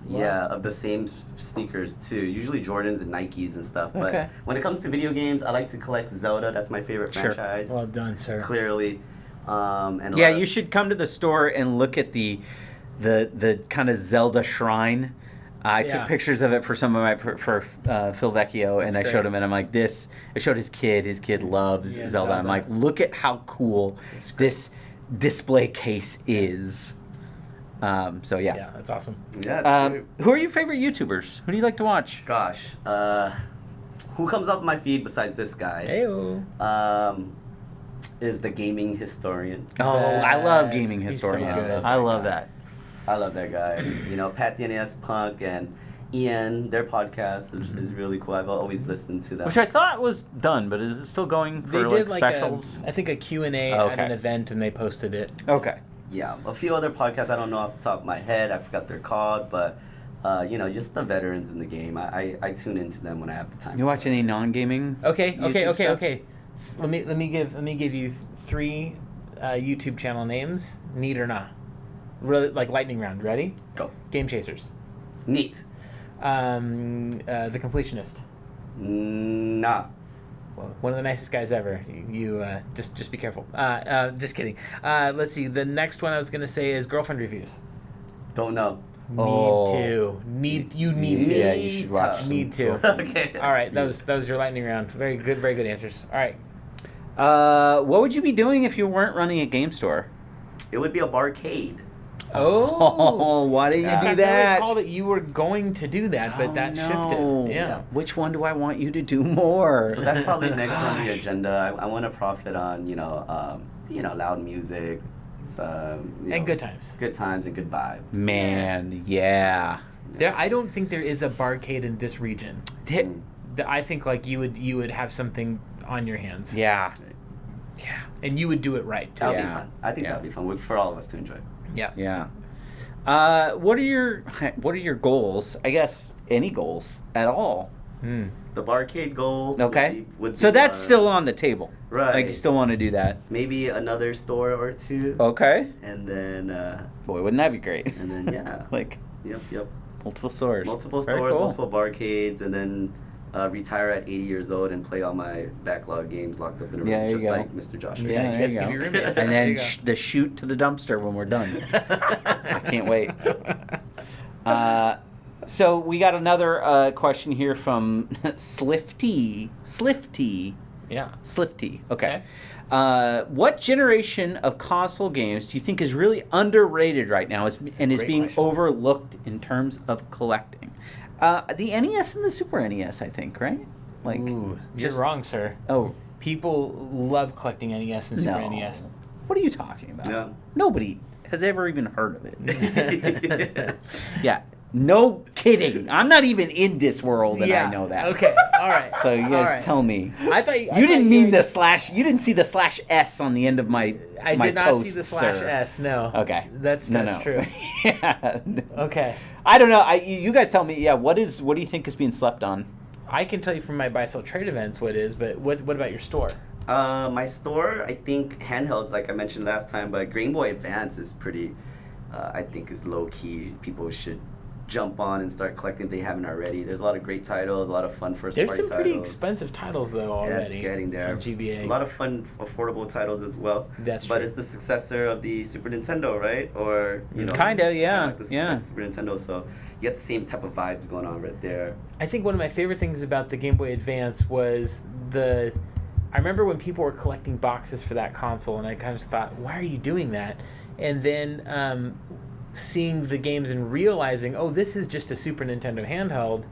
Speaker 3: Yeah, of the same sneakers too. Usually Jordans and Nikes and stuff. But
Speaker 1: Okay.
Speaker 3: when it comes to video games, I like to collect Zelda. That's my favorite
Speaker 1: Sure.
Speaker 3: franchise.
Speaker 2: Well done, sir.
Speaker 3: Clearly. And a
Speaker 1: Yeah,
Speaker 3: lot of-
Speaker 1: you should come to the store and look at the kind of Zelda shrine. I
Speaker 2: Yeah.
Speaker 1: took pictures of it for some of my for Phil Vecchio, and I
Speaker 2: That's
Speaker 1: showed
Speaker 2: great.
Speaker 1: him, and I'm like, this. I showed his kid. His kid loves
Speaker 2: Yeah,
Speaker 1: Zelda. I'm
Speaker 2: Zelda.
Speaker 1: like, look at how cool
Speaker 2: That's great.
Speaker 1: this display case is. So yeah.
Speaker 2: Yeah, that's awesome.
Speaker 3: Yeah. it's great.
Speaker 1: Who are your favorite YouTubers? Who do you like to watch?
Speaker 3: Gosh. Who comes up my feed besides this guy?
Speaker 2: Heyo.
Speaker 3: Is the gaming historian.
Speaker 1: Oh, I love
Speaker 2: Yes,
Speaker 1: gaming
Speaker 2: he's so
Speaker 1: historian.
Speaker 2: good.
Speaker 1: I love that.
Speaker 3: I love that guy. Pat the NES Punk and Ian, their podcast is really cool. I've always listened to them.
Speaker 1: Which I thought was done, but is it still going
Speaker 2: They
Speaker 1: for
Speaker 2: did
Speaker 1: like
Speaker 2: like
Speaker 1: specials?
Speaker 2: I think a Q&A at
Speaker 1: Okay.
Speaker 2: an event, and they posted it.
Speaker 1: Okay.
Speaker 3: Yeah, a few other podcasts I don't know off the top of my head. I forgot they're called, but just the veterans in the game. I tune into them when I have the time.
Speaker 1: You watch any non-gaming?
Speaker 2: Okay.
Speaker 1: YouTube stuff?
Speaker 2: Okay. Let me give you 3 YouTube channel names. Need or not? Really, like lightning round. Ready?
Speaker 3: Go.
Speaker 2: Game Chasers.
Speaker 3: Neat.
Speaker 2: The Completionist.
Speaker 3: Nah.
Speaker 2: Well, one of the nicest guys ever. You just be careful. Just kidding. Let's see. The next one I was gonna say is Girlfriend Reviews.
Speaker 3: Don't know.
Speaker 2: Need to.
Speaker 1: Yeah, you should watch.
Speaker 3: Need
Speaker 2: Need to.
Speaker 3: Okay.
Speaker 2: All right, that was your lightning round. Very good answers. All right.
Speaker 1: What would you be doing if you weren't running a game store?
Speaker 3: It would be a barcade.
Speaker 1: Oh, why didn't
Speaker 3: Yeah.
Speaker 1: you
Speaker 2: In
Speaker 1: do
Speaker 2: fact, I
Speaker 1: that?
Speaker 2: recall that you were going to do that, but
Speaker 1: Oh,
Speaker 2: that
Speaker 1: no.
Speaker 2: shifted. Yeah.
Speaker 1: Which one do I want you to do more?
Speaker 3: So that's probably next on the agenda. I want to profit on loud music,
Speaker 2: And good times.
Speaker 3: good times and good vibes.
Speaker 1: Man, yeah.
Speaker 2: I don't think there is a barcade in this region. I think like you would have something on your hands.
Speaker 1: Yeah. Yeah.
Speaker 2: And you would do it right too.
Speaker 3: That would
Speaker 1: Yeah.
Speaker 3: be fun. I think
Speaker 1: Yeah.
Speaker 3: that would be fun for all of us to enjoy.
Speaker 2: Yeah.
Speaker 1: Yeah. What are your goals? I guess any goals at all.
Speaker 3: The barcade goal.
Speaker 1: Okay.
Speaker 3: Would be,
Speaker 1: so that's still on the table.
Speaker 3: Right.
Speaker 1: Like you still want to do that.
Speaker 3: Maybe another store or two.
Speaker 1: Okay.
Speaker 3: And then.
Speaker 1: Boy, wouldn't that be great?
Speaker 3: And then yeah.
Speaker 1: Like.
Speaker 3: Yep.
Speaker 1: Multiple stores.
Speaker 3: Multiple
Speaker 1: Very
Speaker 3: stores,
Speaker 1: cool.
Speaker 3: multiple barcades, and then retire at 80 years old and play all my backlog games locked up in a room, just like Mr. Josh.
Speaker 1: Yeah, there you go. And then the shoot to the dumpster when we're done. I can't wait. So we got another question here from Slifty.
Speaker 2: Yeah.
Speaker 1: Slifty. Okay. What generation of console games do you think is really underrated right now and is being overlooked in terms of collecting? The NES and the Super NES, I think, right? Like,
Speaker 2: you're wrong, sir.
Speaker 1: Oh.
Speaker 2: People love collecting NES and Super NES.
Speaker 1: What are you talking about?
Speaker 3: No.
Speaker 1: Nobody has ever even heard of it. Yeah. No kidding. I'm not even in this world, and I know that.
Speaker 2: Okay. All right.
Speaker 1: So you guys tell me.
Speaker 2: I thought
Speaker 1: you didn't mean the slash. You didn't see the /S on the end of my.
Speaker 2: I did not see the /S. No.
Speaker 1: Okay.
Speaker 2: That's true.
Speaker 1: Yeah.
Speaker 2: Okay.
Speaker 1: I don't know. You guys tell me. Yeah. What do you think is being slept on?
Speaker 2: I can tell you from my buy-sell trade events what is, but what about your store?
Speaker 3: My store, I think handhelds, like I mentioned last time, but Game Boy Advance is pretty. I think is low key. People should jump on and start collecting if they haven't already. There's a lot of great titles, a lot of fun first-party titles.
Speaker 2: There's some pretty expensive titles, though, already.
Speaker 3: Yeah, it's getting there.
Speaker 2: From GBA.
Speaker 3: A lot of fun, affordable titles as well.
Speaker 2: That's true.
Speaker 3: But it's the successor of the Super Nintendo, right? Or,
Speaker 1: Kinda, yeah.
Speaker 3: Like the Super Nintendo, so you get the same type of vibes going on right there.
Speaker 2: I think one of my favorite things about the Game Boy Advance was I remember when people were collecting boxes for that console, and I kind of thought, why are you doing that? And then seeing the games and realizing, oh, this is just a Super Nintendo handheld.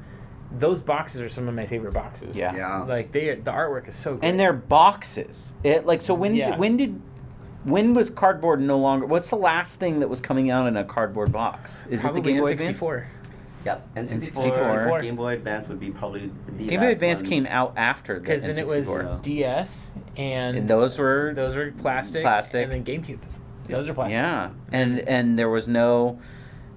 Speaker 2: Those boxes are some of my favorite boxes.
Speaker 1: Yeah.
Speaker 2: Like the artwork is so great.
Speaker 1: And they're boxes. When was cardboard no longer? What's the last thing that was coming out in a cardboard box? Is
Speaker 2: probably
Speaker 1: it the Game Boy
Speaker 2: N64.
Speaker 3: Yep, N64. Game Boy Advance would be probably the
Speaker 1: Game Boy Advance came out after
Speaker 2: because then it was DS and
Speaker 1: those were
Speaker 2: plastic, and then GameCube. Those are plastic.
Speaker 1: Yeah, and there's no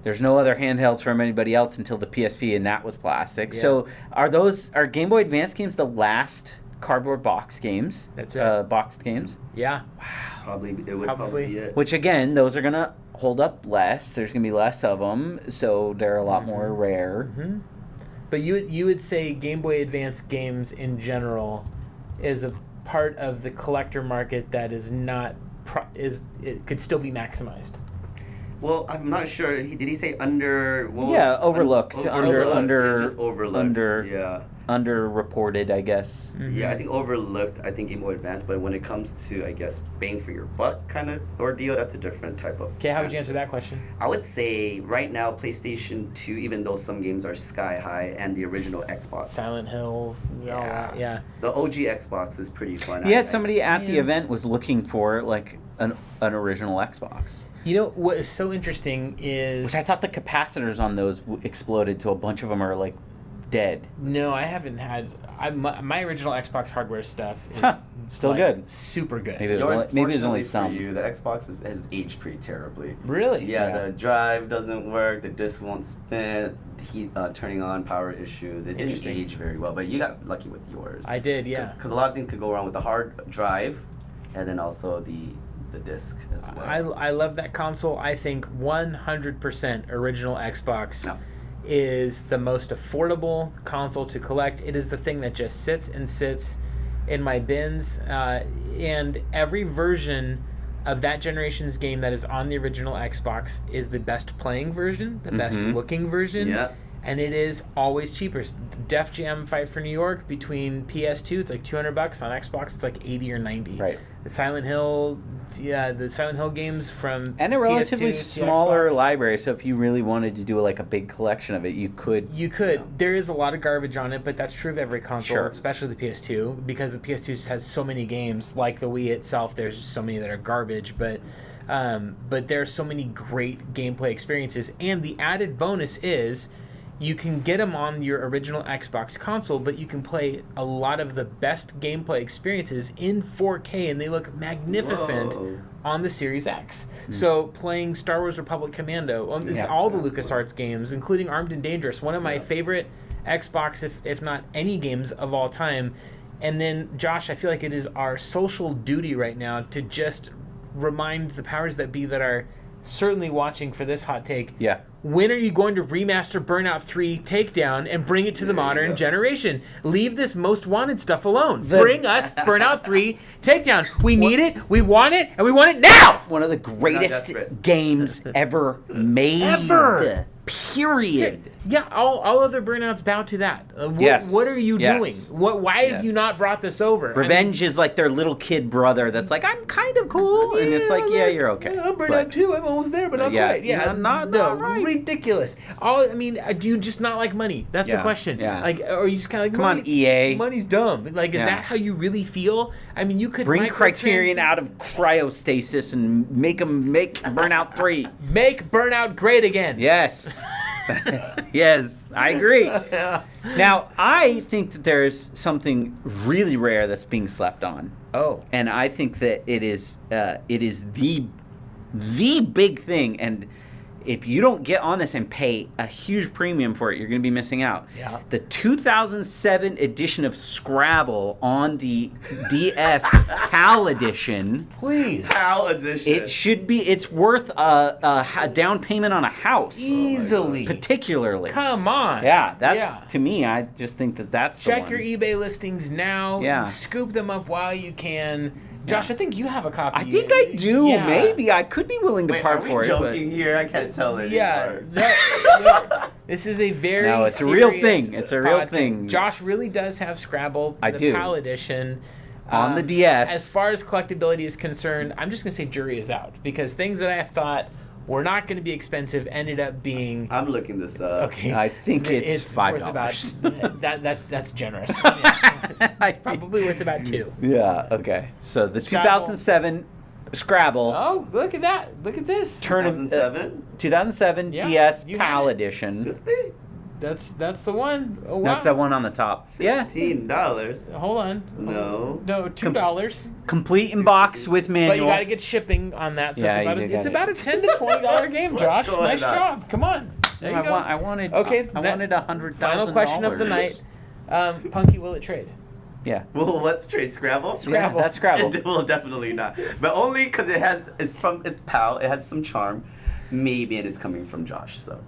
Speaker 1: other handhelds from anybody else until the PSP, and that was plastic. Yeah. So are Game Boy Advance games the last cardboard box games?
Speaker 2: That's it.
Speaker 1: Boxed games.
Speaker 2: Yeah.
Speaker 1: Wow.
Speaker 3: Probably be it.
Speaker 1: Which again, those are gonna hold up less. There's gonna be less of them, so they're a lot more rare.
Speaker 2: Mm-hmm. But you would say Game Boy Advance games in general is a part of the collector market that is not. It could still be maximized.
Speaker 3: Well, I'm not sure. Did he say under?
Speaker 1: Overlooked.
Speaker 3: Just overlooked.
Speaker 1: Underreported, I guess.
Speaker 3: Mm-hmm. Yeah, I think overlooked. I think Game Boy Advance, but when it comes to, I guess, bang for your buck kind of ordeal, that's a different type of.
Speaker 2: Okay, how would you answer that question?
Speaker 3: I would say right now PlayStation 2, even though some games are sky high, and the original Xbox.
Speaker 2: Silent Hills. Yeah.
Speaker 3: The OG Xbox is pretty fun.
Speaker 1: You had somebody at the event was looking for like an original Xbox.
Speaker 2: You know what is so interesting is...
Speaker 1: Which I thought the capacitors on those exploded, so a bunch of them are like dead.
Speaker 2: No, I haven't had... My original Xbox hardware stuff is
Speaker 1: still good.
Speaker 2: Super good.
Speaker 1: Maybe there's only some.
Speaker 3: For you, the Xbox has aged pretty terribly.
Speaker 2: Really?
Speaker 3: Yeah, the drive doesn't work, the disc won't spin, heat turning on, power issues. It didn't age very well, but you got lucky with yours.
Speaker 2: I did, yeah.
Speaker 3: Because a lot of things could go wrong with the hard drive, and then also the disc as well.
Speaker 2: I love that console. I think 100% original Xbox is the most affordable console to collect. It is the thing that just sits in my bins, and every version of that generation's game that is on the original Xbox is the best playing version, the best looking version.
Speaker 3: Yeah.
Speaker 2: And it is always cheaper. Def Jam Fight for New York between PS2, it's like $200. On Xbox, it's like 80 or 90.
Speaker 1: Right.
Speaker 2: The Silent Hill games from
Speaker 1: and a relatively
Speaker 2: PS2
Speaker 1: smaller library. So if you really wanted to do like a big collection of it, you could.
Speaker 2: You could. There is a lot of garbage on it, but that's true of every console, especially the PS2, because the PS2 has so many games. Like the Wii itself, there's just so many that are garbage, but there are so many great gameplay experiences. And the added bonus is, you can get them on your original Xbox console, but you can play a lot of the best gameplay experiences in 4K, and they look magnificent on the Series X. So playing Star Wars Republic Commando, it's all the LucasArts games, including Armed and Dangerous, one of my favorite Xbox, if not any games of all time. And then, Josh, I feel like it is our social duty right now to just remind the powers that be that are certainly watching for this hot take.
Speaker 1: Yeah.
Speaker 2: When are you going to remaster Burnout 3 Takedown and bring it to the modern generation? Leave this Most Wanted stuff alone. Bring us Burnout 3 Takedown. We need it, we want it, and we want it now!
Speaker 1: One of the greatest games ever made.
Speaker 2: Ever!
Speaker 1: Period.
Speaker 2: Yeah, all other Burnouts bow to that. What are you doing? Why have you not brought this over?
Speaker 1: Revenge is like their little kid brother that's like, I'm kind of cool. And it's like, yeah, you're okay.
Speaker 2: I'm Burnout 2. I'm almost there, but not quite. Yeah,
Speaker 1: not right.
Speaker 2: Ridiculous. Do you just not like money? That's the question.
Speaker 1: Yeah.
Speaker 2: Like, or are you just kind of like,
Speaker 1: come on, EA.
Speaker 2: Money's dumb. Like, is that how you really feel? I mean, you could
Speaker 1: bring Criterion out of cryostasis and make Burnout 3.
Speaker 2: Make Burnout great again.
Speaker 1: Yes. Yes, I agree. Now, I think that there's something really rare that's being slept on.
Speaker 2: Oh.
Speaker 1: And I think that it is the big thing, and if you don't get on this and pay a huge premium for it, you're going to be missing out.
Speaker 2: Yeah.
Speaker 1: The 2007 edition of Scrabble on the DS PAL edition.
Speaker 2: Please.
Speaker 3: PAL edition.
Speaker 1: It should be. It's worth a down payment on a house.
Speaker 2: Easily.
Speaker 1: Particularly.
Speaker 2: Come on.
Speaker 1: Yeah, that's to me. I just think that's
Speaker 2: check
Speaker 1: the one.
Speaker 2: your eBay listings now.
Speaker 1: Yeah.
Speaker 2: Scoop them up while you can. Josh, I think you have a copy.
Speaker 1: I think I do.
Speaker 2: Yeah.
Speaker 1: Maybe I could be willing to part for it.
Speaker 3: Are we joking here? I can't tell anymore.
Speaker 2: Yeah. This is a very
Speaker 1: no. It's a real thing. It's a real thing.
Speaker 2: Josh really does have Scrabble, the PAL edition.
Speaker 1: On the DS.
Speaker 2: As far as collectability is concerned, I'm just going to say jury is out. Because things that I thought were not going to be expensive ended up being...
Speaker 3: I'm looking this up.
Speaker 2: Okay.
Speaker 1: I think it's $5.
Speaker 2: That's generous. Yeah. It's probably worth about $2.
Speaker 1: Yeah, okay. So the
Speaker 2: Scrabble.
Speaker 1: 2007 Scrabble.
Speaker 2: Oh, look at that. Look at this.
Speaker 3: 2007?
Speaker 1: 2007 DS PAL edition.
Speaker 3: This thing?
Speaker 2: That's the one. Oh, wow.
Speaker 1: That's the one on the top. Yeah.
Speaker 3: $15.
Speaker 2: Hold on.
Speaker 3: No.
Speaker 2: No, $2.
Speaker 1: Complete in box with manual.
Speaker 2: But you got to get shipping on that. So it's about a $10 to $20 game, Josh. Nice job. Come on. There you go.
Speaker 1: I wanted.
Speaker 2: Okay.
Speaker 1: I wanted $100,000.
Speaker 2: Final question of the night. Punky, will it trade?
Speaker 1: Yeah.
Speaker 3: Well, let's trade Scrabble.
Speaker 1: Yeah, that's Scrabble.
Speaker 3: It will definitely not. But only because it's PAL. It has some charm. Maybe it's coming from Josh. So.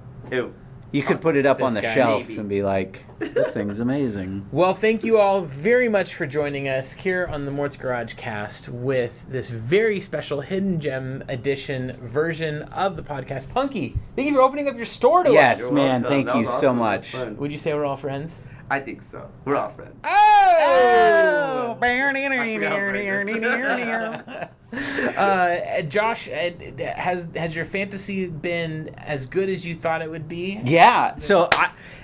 Speaker 1: You could put it up on the shelf
Speaker 3: maybe.
Speaker 1: and be like, this thing's amazing.
Speaker 2: Well, thank you all very much for joining us here on the Mort's Garage Cast with this very special Hidden Gem edition version of the podcast. Punky, thank you for opening up your store to us.
Speaker 1: Yes, man. Thank you so much.
Speaker 2: Would you say we're all friends?
Speaker 3: I think so. We're all friends.
Speaker 2: Oh! Josh, has your fantasy been as good as you thought it would be?
Speaker 1: Yeah. So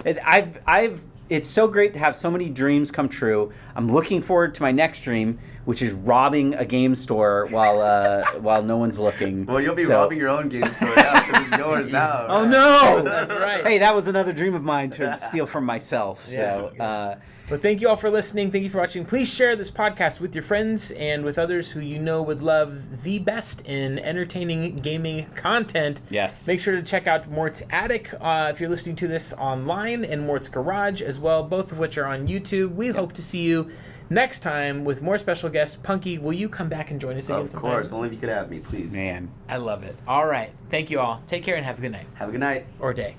Speaker 1: I've it's so great to have so many dreams come true. I'm looking forward to my next dream, which is robbing a game store while no one's looking.
Speaker 3: Well, you'll be robbing your own game store now because it's yours now.
Speaker 1: Oh no!
Speaker 2: That's right.
Speaker 1: Hey, that was another dream of mine to steal from myself. So.
Speaker 2: But thank you all for listening. Thank you for watching. Please share this podcast with your friends and with others who you know would love the best in entertaining gaming content.
Speaker 1: Yes.
Speaker 2: Make sure to check out Mort's Attic if you're listening to this online, and Mort's Garage as well, both of which are on YouTube. We hope to see you next time with more special guests. Punky, will you come back and join us again?
Speaker 3: Of course. Only if you could have me, please.
Speaker 1: Man.
Speaker 2: I love it. All right. Thank you all. Take care and have a good night.
Speaker 3: Have a good night.
Speaker 2: Or day.